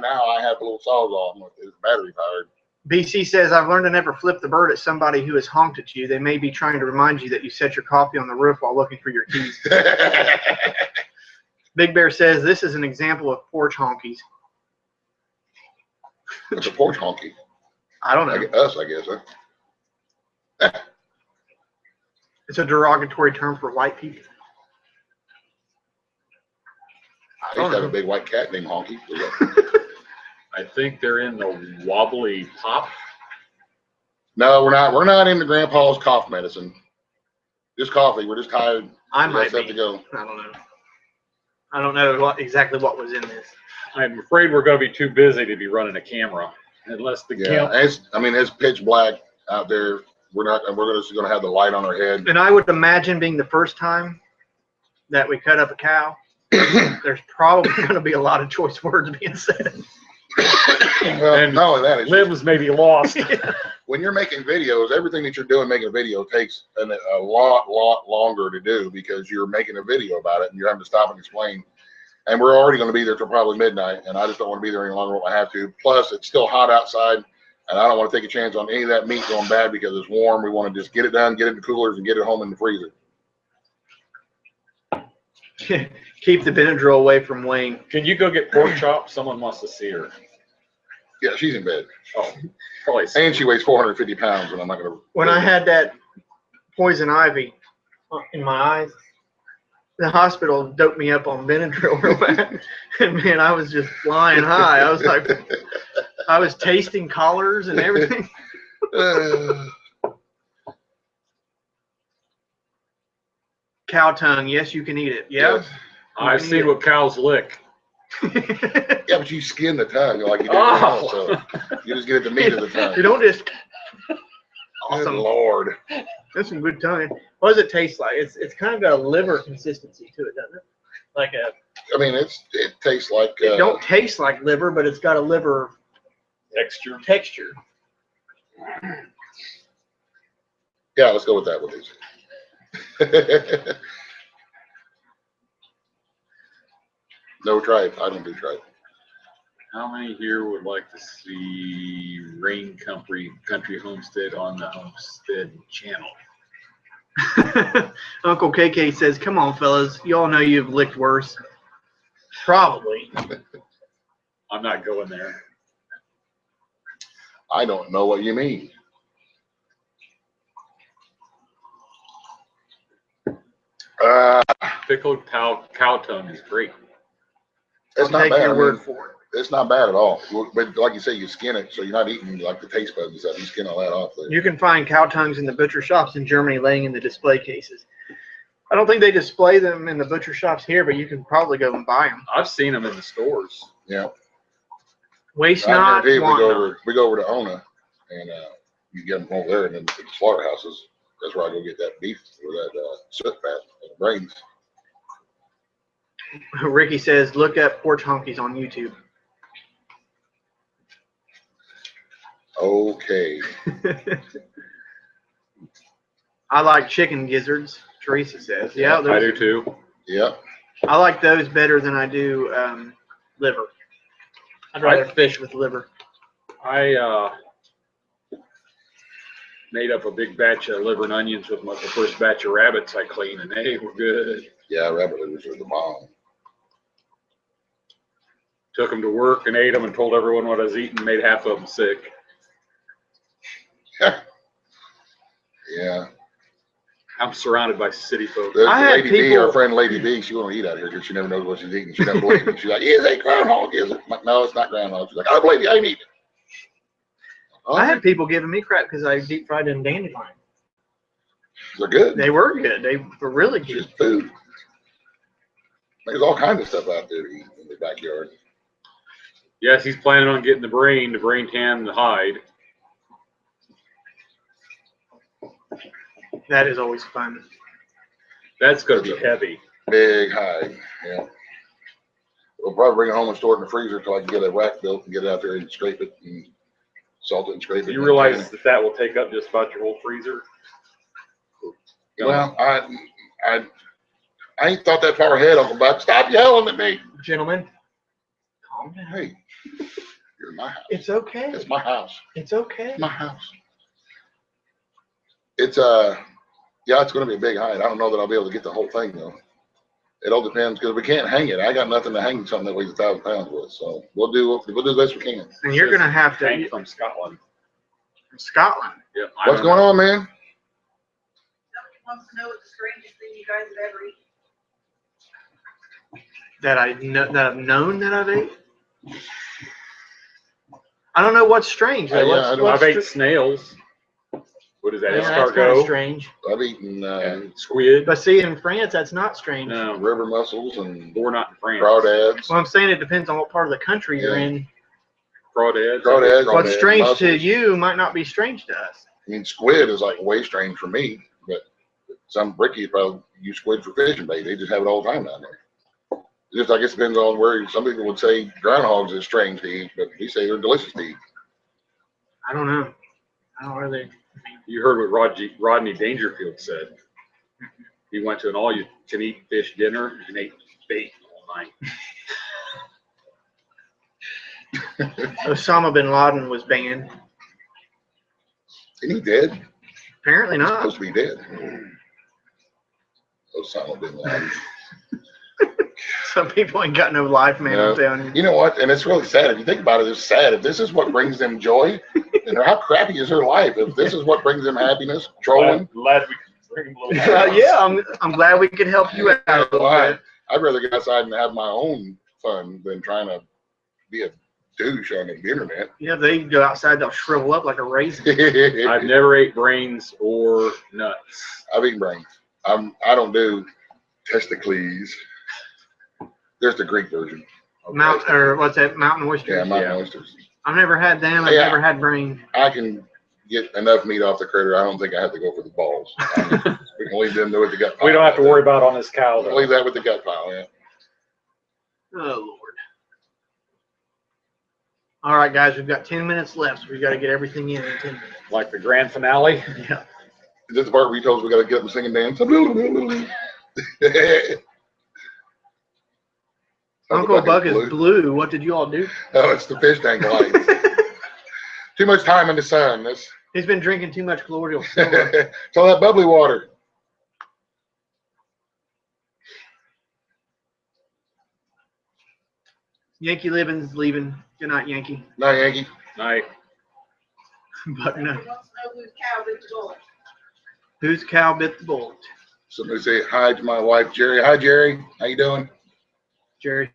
have a little sawzall with this battery powered. BC says, I've learned to never flip the bird at somebody who has honked at you. They may be trying to remind you that you set your coffee on the roof while looking for your keys. Big Bear says, this is an example of porch honkies. It's a porch honky. I don't know. Like us, I guess. Huh? It's a derogatory term for white people. I used to have a big white cat named Honky. I think they're in the wobbly pop. No, we're not. We're not into Grandpa's cough medicine. Just coffee. We're just tired. I We got might stuff be. to go. I don't know. I don't know exactly what was in this. I'm afraid we're going to be too busy to be running a camera unless the Yeah, it's pitch black out there. We're just gonna have the light on our head. And I would imagine being the first time that we cut up a cow, there's probably going to be a lot of choice words being said. Well, And not only that, it's limbs may be lost. when you're making videos, everything that you're doing making a video takes a lot longer to do because you're making a video about it and you're having to stop and explain. And we're already going to be there till probably midnight, and I just don't want to be there any longer than I have to. Plus, it's still hot outside, and I don't want to take a chance on any of that meat going bad because it's warm. We want to just get it done, get it in the coolers, and get it home in the freezer. Keep the Benadryl away from Wayne. Can you go get pork chops? Someone wants to see her. Yeah, she's in bed. Oh, probably. And she weighs 450 pounds, and I'm not going to. When I had that poison ivy in my eyes, the hospital doped me up on Benadryl real bad. And man, I was just flying high. I was like, I was tasting collars and everything. Cow tongue, yes, you can eat it. Yeah. Yes. I've seen what cows lick. Yeah, but you skin the tongue like you do. Oh. So you just get at the meat of the tongue. You don't just. Good Awesome. Lord. That's some good tongue. What does it taste like? It's kind of got a liver consistency to it, doesn't it? Like a I mean, it tastes like. It don't taste like liver, but it's got a liver Texture. Yeah, let's go with that one. No tripe. I don't do tripe. How many here would like to see Rain Country Homestead on the Homestead channel? Uncle KK says, "Come on, fellas, you all know you've licked worse." Probably. I'm not going there. I don't know what you mean. Pickled cow tongue is great. It's not Take bad. your I word mean, for it. it's not bad at all. But like you say, you skin it, so you're not eating like the taste buds and stuff. You skin all that off there. You can find cow tongues in the butcher shops in Germany laying in the display cases. I don't think they display them in the butcher shops here, but you can probably go and buy them. I've seen them in the stores. Yeah. Waste I not, guarantee want not. we go over to Ona, and you get them from over there, and then the slaughterhouses. That's where I go get that beef or that soot fat and the brains. Ricky says, "Look up porch honkies on YouTube." Okay. I like chicken gizzards, Teresa says. Yeah, I do too. Yep. I like those better than I do liver. I'd rather fish with liver. I made up a big batch of liver and onions with the first batch of rabbits I cleaned, and they were good. Yeah, rabbit livers are the bomb. Took them to work and ate them and told everyone what I was eating, made half of them sick. Yeah. I'm surrounded by city folk. The I had Lady B, people- our friend Lady B, she won't eat out here because she never knows what she's eating. She doesn't believe it. She's like, "Is it groundhog? Is it?" I'm like, "No, it's not groundhog." She's like, "I don't believe you. I ain't eating it." Oh, I had people giving me crap because I deep fried them dandelion. they're good. They were good. They were really It's good. just food. There's all kinds of stuff out there to eat in the backyard. Yes, he's planning on getting the brain tan, and the hide. That is always fun. That's going to be heavy. Big hide. Yeah. We'll probably bring it home and store it in the freezer until I can get a rack built and get it out there and scrape it and salt it and scrape it. You realize that will take up just about your whole freezer? Well, I ain't thought that far ahead, Uncle Buck. Stop yelling at me. Gentlemen, calm down. Hey, you're in my house. It's okay. It's my house. It's okay. My house. It's yeah, it's going to be a big hide. I don't know that I'll be able to get the whole thing though. It all depends because we can't hang it. I got nothing to hang something that weighs 1,000 pounds with. So we'll do the best we can. And you're gonna have to Tank from Scotland. from Scotland. Yeah. What's going on, man? Somebody wants to know what the strangest thing you guys have ever eaten. That I've known that I've ate. I don't know what's strange. Yeah, I don't- I've ate snails. What is that? Yeah, that's kind of Escargot strange. I've eaten and squid. But see, in France, that's not strange. No, river mussels and we're not in France. crawdads. Well, I'm saying it depends on what part of the country you're Yeah. in. Crawdads. Crawdads. What's strange to mussels. you might not be strange to us. I mean, squid is like way strange for me, but some Ricky probably use squid for fishing bait. They just have it all the time down there. It just, I guess, depends on where. Some people would say groundhogs is strange to eat, but we say they're delicious to eat. I don't know. I don't really. You heard what Rodney Dangerfield said. He went to an all-you-can-eat fish dinner and ate bait all night. Osama bin Laden was banned. Isn't he dead? Apparently He's not. supposed to be dead. Osama bin Laden. Some people ain't got no life, man. I'm telling you. You know what? And it's really sad. If you think about it, it's sad. If this is what brings them joy, then how crappy is her life? If this is what brings them happiness, trolling. Glad we could bring him a little. Yeah, I'm glad we could help you out a little bit. I'd rather get outside and have my own fun than trying to be a douche on the internet. Yeah, they go outside, they'll shrivel up like a raisin. I've never ate brains or nuts. I've eaten brains. I don't do testicles. There's the Greek version. Or what's that? Mountain oysters. Yeah, mountain oysters. I've never had them. I've Yeah. never had brain. I can get enough meat off the critter. I don't think I have to go for the balls. We can leave them with the gut pile. We don't have to worry about on this cow We'll though. leave that with the gut pile, yeah. Oh, Lord. All right, guys, we've got 10 minutes left, so we've got to get everything in 10 minutes. Like the grand finale. Yeah. Is this the part where he tells us we got to get up and sing and dance? Uncle Buck is blue. What did you all do? Oh, it's the fish tank lights. Too much time in the sun. He's been drinking too much colloidal silver. It's all that bubbly water. Yankee Living's leaving. Good night, Yankee. Night, Yankee. Night. Buck no. Who wants to know whose cow bit the bullet? Whose cow bit the bullet? Somebody say hi to my wife, Jerry. Hi, Jerry. How you doing? Jerry.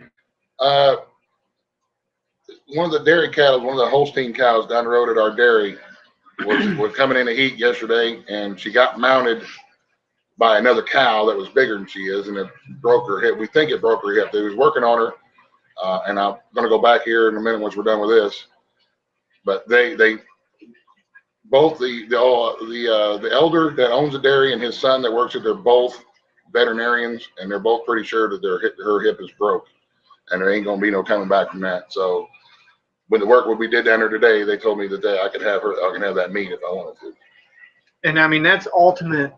One of the dairy cattle, one of the Holstein cows down the road at our dairy was coming in the heat yesterday, and she got mounted by another cow that was bigger than she is, and it broke her hip. We think it broke her hip. They was working on her, and I'm going to go back here in a minute once we're done with this. But they both the elder that owns the dairy and his son that works it, they're both veterinarians, and they're both pretty sure that her hip is broke, and there ain't going to be no coming back from that. So when the work what we did down there today, they told me that I can have that meat if I wanted to. And I mean, that's ultimate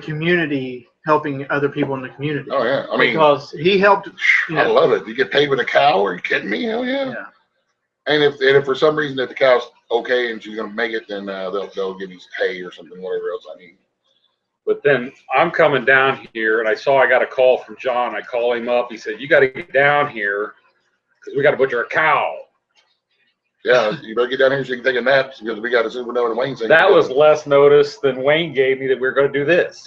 community, helping other people in the community. Oh yeah, I mean, because he helped. I love it. You get paid with a cow? Are you kidding me? Hell yeah. Yeah. And if for some reason that the cow's okay and she's gonna make it, then they'll give you hay or something, whatever else I need. But then I'm coming down here, and I got a call from John. I call him up. He said, "You got to get down here because we got to butcher a cow." Yeah, you better get down here so you can take a nap because we got a Supernova and Wayne thing. That was less notice than Wayne gave me that we were going to do this.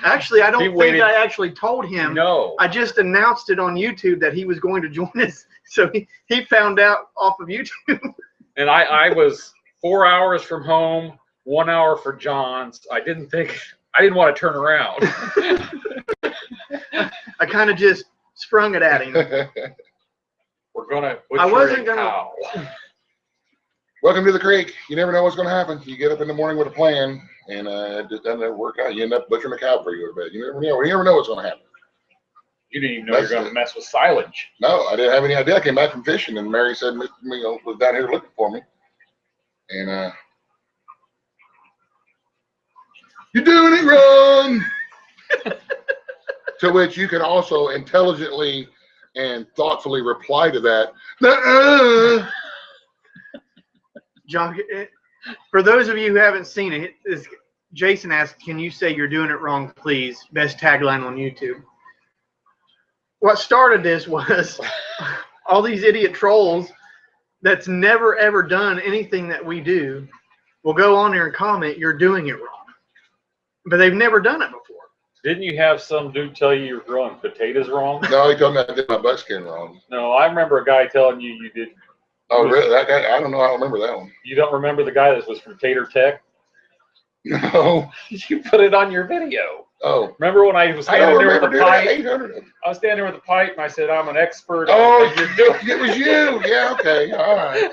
Actually, I don't think waited. I actually told him. No. I just announced it on YouTube that he was going to join us. So he found out off of YouTube. And I was 4 hours from home, 1 hour for John's. I didn't want to turn around. I kind of just sprung it at him. We're going to I wasn't a gonna- cow. Welcome to the creek. You never know what's going to happen. You get up in the morning with a plan, and it just doesn't work out. You end up butchering a cow for you to bed. You never know. You never know what's going to happen. You didn't even know you're going to mess with silage. No, I didn't have any idea. I came back from fishing, and Mary said, was down here looking for me. And you're doing it wrong. To which you can also intelligently and thoughtfully reply to that. Nuh-uh. John, for those of you who haven't seen it, Jason asked, "Can you say you're doing it wrong, please?" Best tagline on YouTube. What started this was all these idiot trolls that's never ever done anything that we do will go on there and comment, "You're doing it wrong," but they've never done it before. Didn't you have some dude tell you you're growing potatoes wrong? No, he told me I did my buckskin wrong. No, I remember a guy telling you you did. Oh, really? That guy? I don't know. I don't remember that one. You don't remember the guy that was from Tater Tech? No. You put it on your video. Oh. Remember when I was I don't standing there with remember the doing pipe? 800 of them. I was standing there with the pipe, and I said, "I'm an expert." Oh, you're doing. it was you. Yeah, okay. All right.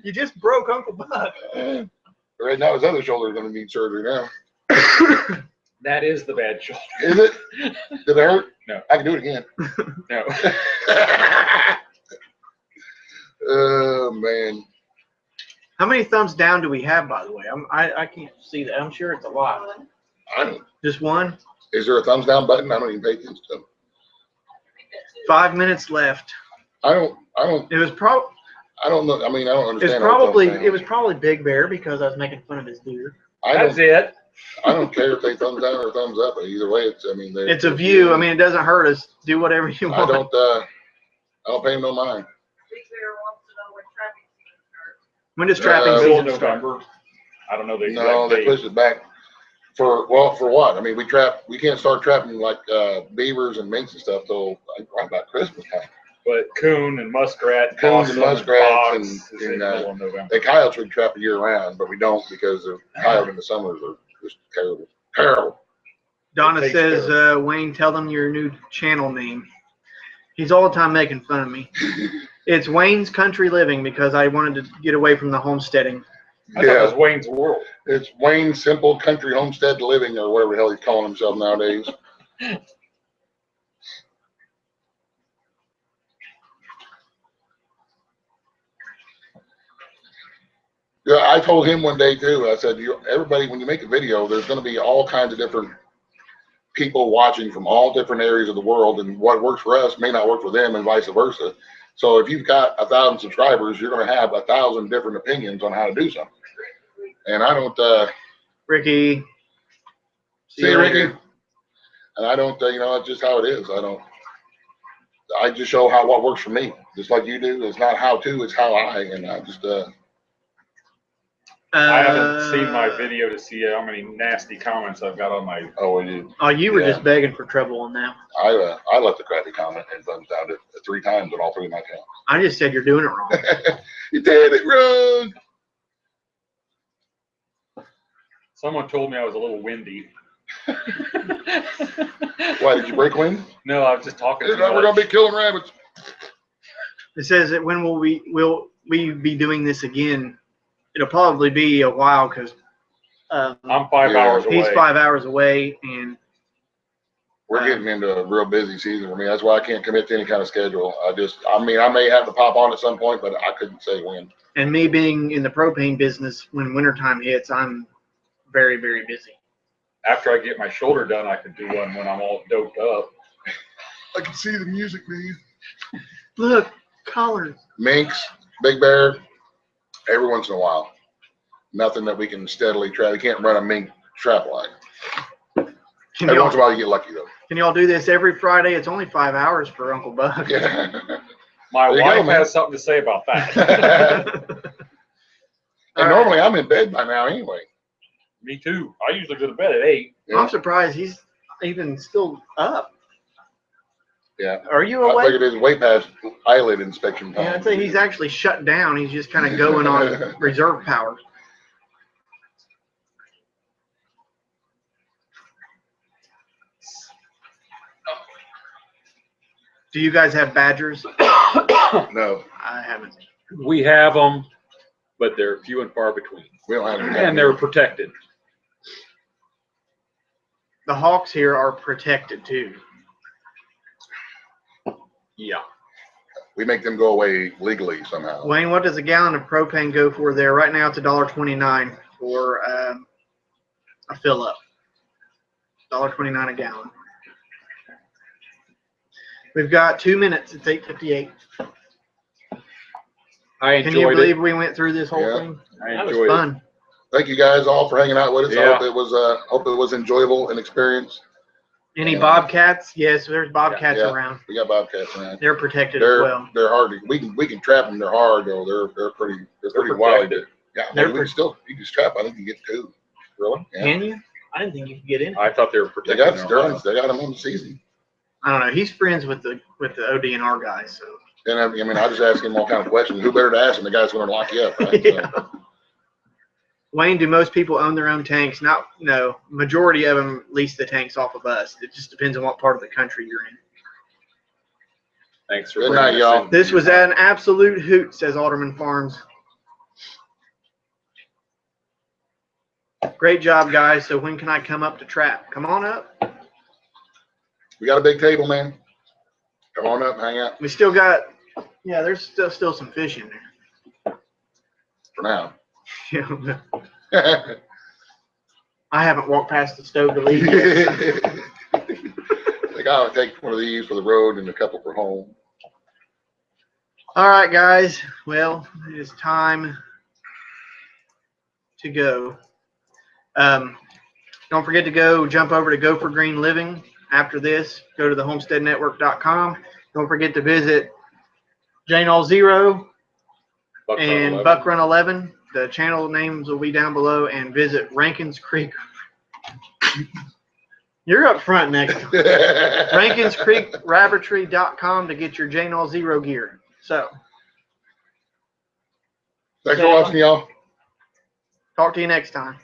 You just broke Uncle Buck. Right now, his other shoulder is going to need surgery now. That is the bad shoulder. Is it? Did it hurt? No. I can do it again. No. Oh, man. How many thumbs down do we have, by the way? I can't see that. I'm sure it's a lot. I don't. Just one? Is there a thumbs down button? I don't even pay attention to them. 5 minutes left. I don't It was probably. I don't know. I mean, I don't It was understand. probably Big Bear because I was making fun of his deer. That's it. I don't care if they thumbs down or thumbs up. Either way, it's. I mean, It's a view. I mean, it doesn't hurt us. Do whatever you want. I don't pay them no mind. Big Bear wants to know when trapping season starts. When does trapping Middle of season start? November. I don't know the exact No, they date. pushed it back. For what? I mean, we can't start trapping like beavers and minks and stuff till right about Christmas time. But coon and muskrat, Coons and possum muskrats fox and- is in and, the middle of November. And coyotes we trap year round, but we don't because the coyote in the summers are just terrible. Terrible. Donna Takes says, care. Wayne, tell them your new channel name. He's all the time making fun of me. It's Wayne's Country Living because I wanted to get away from the homesteading. I thought it was Wayne's World. It's Wayne's Simple Country Homestead Living or whatever the hell he's calling himself nowadays. Yeah, I told him one day too. I said, everybody, when you make a video, there's going to be all kinds of different people watching from all different areas of the world, and what works for us may not work for them, and vice versa. So if you've got 1,000 subscribers, you're going to have 1,000 different opinions on how to do something. And I don't. Ricky. See you, Ricky. And I don't. It's just how it is. I just show what works for me, just like you do. It's not how to, it's how and I just. I haven't seen my video to see how many nasty comments I've got on my. Oh, you were just begging for trouble on that. I left a crappy comment and thumbs down it 3 times on all 3 of my accounts. I just said you're doing it wrong. You did it wrong. Someone told me I was a little windy. Why, did you break wind? No, I was just talking. We're gonna be killing rabbits. It says that when will we be doing this again? It'll probably be a while because I'm 5 hours away. He's 5 hours away, and we're getting into a real busy season for me. That's why I can't commit to any kind of schedule. I may have to pop on at some point, but I couldn't say when. And me being in the propane business, when wintertime hits, I'm very, very busy. After I get my shoulder done, I can do one when I'm all doped up. I can see the music, man. Look, collars. Minks, Big Bear, every once in a while. Nothing that we can steadily trap. We can't run a mink trap line. Every once in a while you get lucky, though. Can y'all do this every Friday? It's only 5 hours for Uncle Buck. Yeah. My wife has something to say about that. And normally I'm in bed by now anyway. Me too. I usually go to bed at 8. Yeah. I'm surprised he's even still up. Yeah. Are you I awake? figured it's way past eyelid inspection time. Yeah, I'd say he's actually shut down. He's just kind of going on reserve power. Do you guys have badgers? No. I haven't. We have them, but they're few and far between. We don't have any. And they're protected. The hawks here are protected too. Yeah. We make them go away legally somehow. Wayne, what does a gallon of propane go for there? Right now it's $1.29 for a fill up. $1.29 a gallon. We've got 2 minutes. It's 8:58. I enjoyed Can you believe it. we went through this whole thing? I That was enjoyed it. fun. Thank you guys all for hanging out with us. Yeah. I hope it was enjoyable and experience. Any bobcats? Yes, there's bobcats Yeah. around. We got bobcats around. They're protected as well. They're hard to we can trap them. They're hard though. They're pretty wily. protected. Yeah, They're we can still you can trap. I think you can get 2. Really? Yeah. Can you? I didn't think you could get in. I thought they were They protected. got sterlings. They got them on the season. I don't know. He's friends with the ODNR guy, so. And I mean, I just ask him all kind of questions. Who better to ask than the guy's going to lock you up, right? Yeah. Wayne, do most people own their own tanks? No. Majority of them lease the tanks off of us. It just depends on what part of the country you're in. Thanks for Good bringing night, us y'all. in. This was an absolute hoot, says Alderman Farms. Great job, guys. So when can I come up to trap? Come on up. We got a big table, man. Come on up, hang out We still got, yeah, there's still some fish in there. for now. I haven't walked past the stove to leave yet. Like, I'll take one of these for the road and a couple for home. All right, guys. Well, it is time to go. Don't forget to jump over to Go for Green Living after this. Go to thehomesteadnetwork.com. Don't forget to visit jnull0 and Buckrun 11. The channel names will be down below, and visit Rankins Creek. You're up front next time. RankinsCreekRabbitry.com to get your jnull0 gear. So, Thanks for watching, y'all. talk to you next time.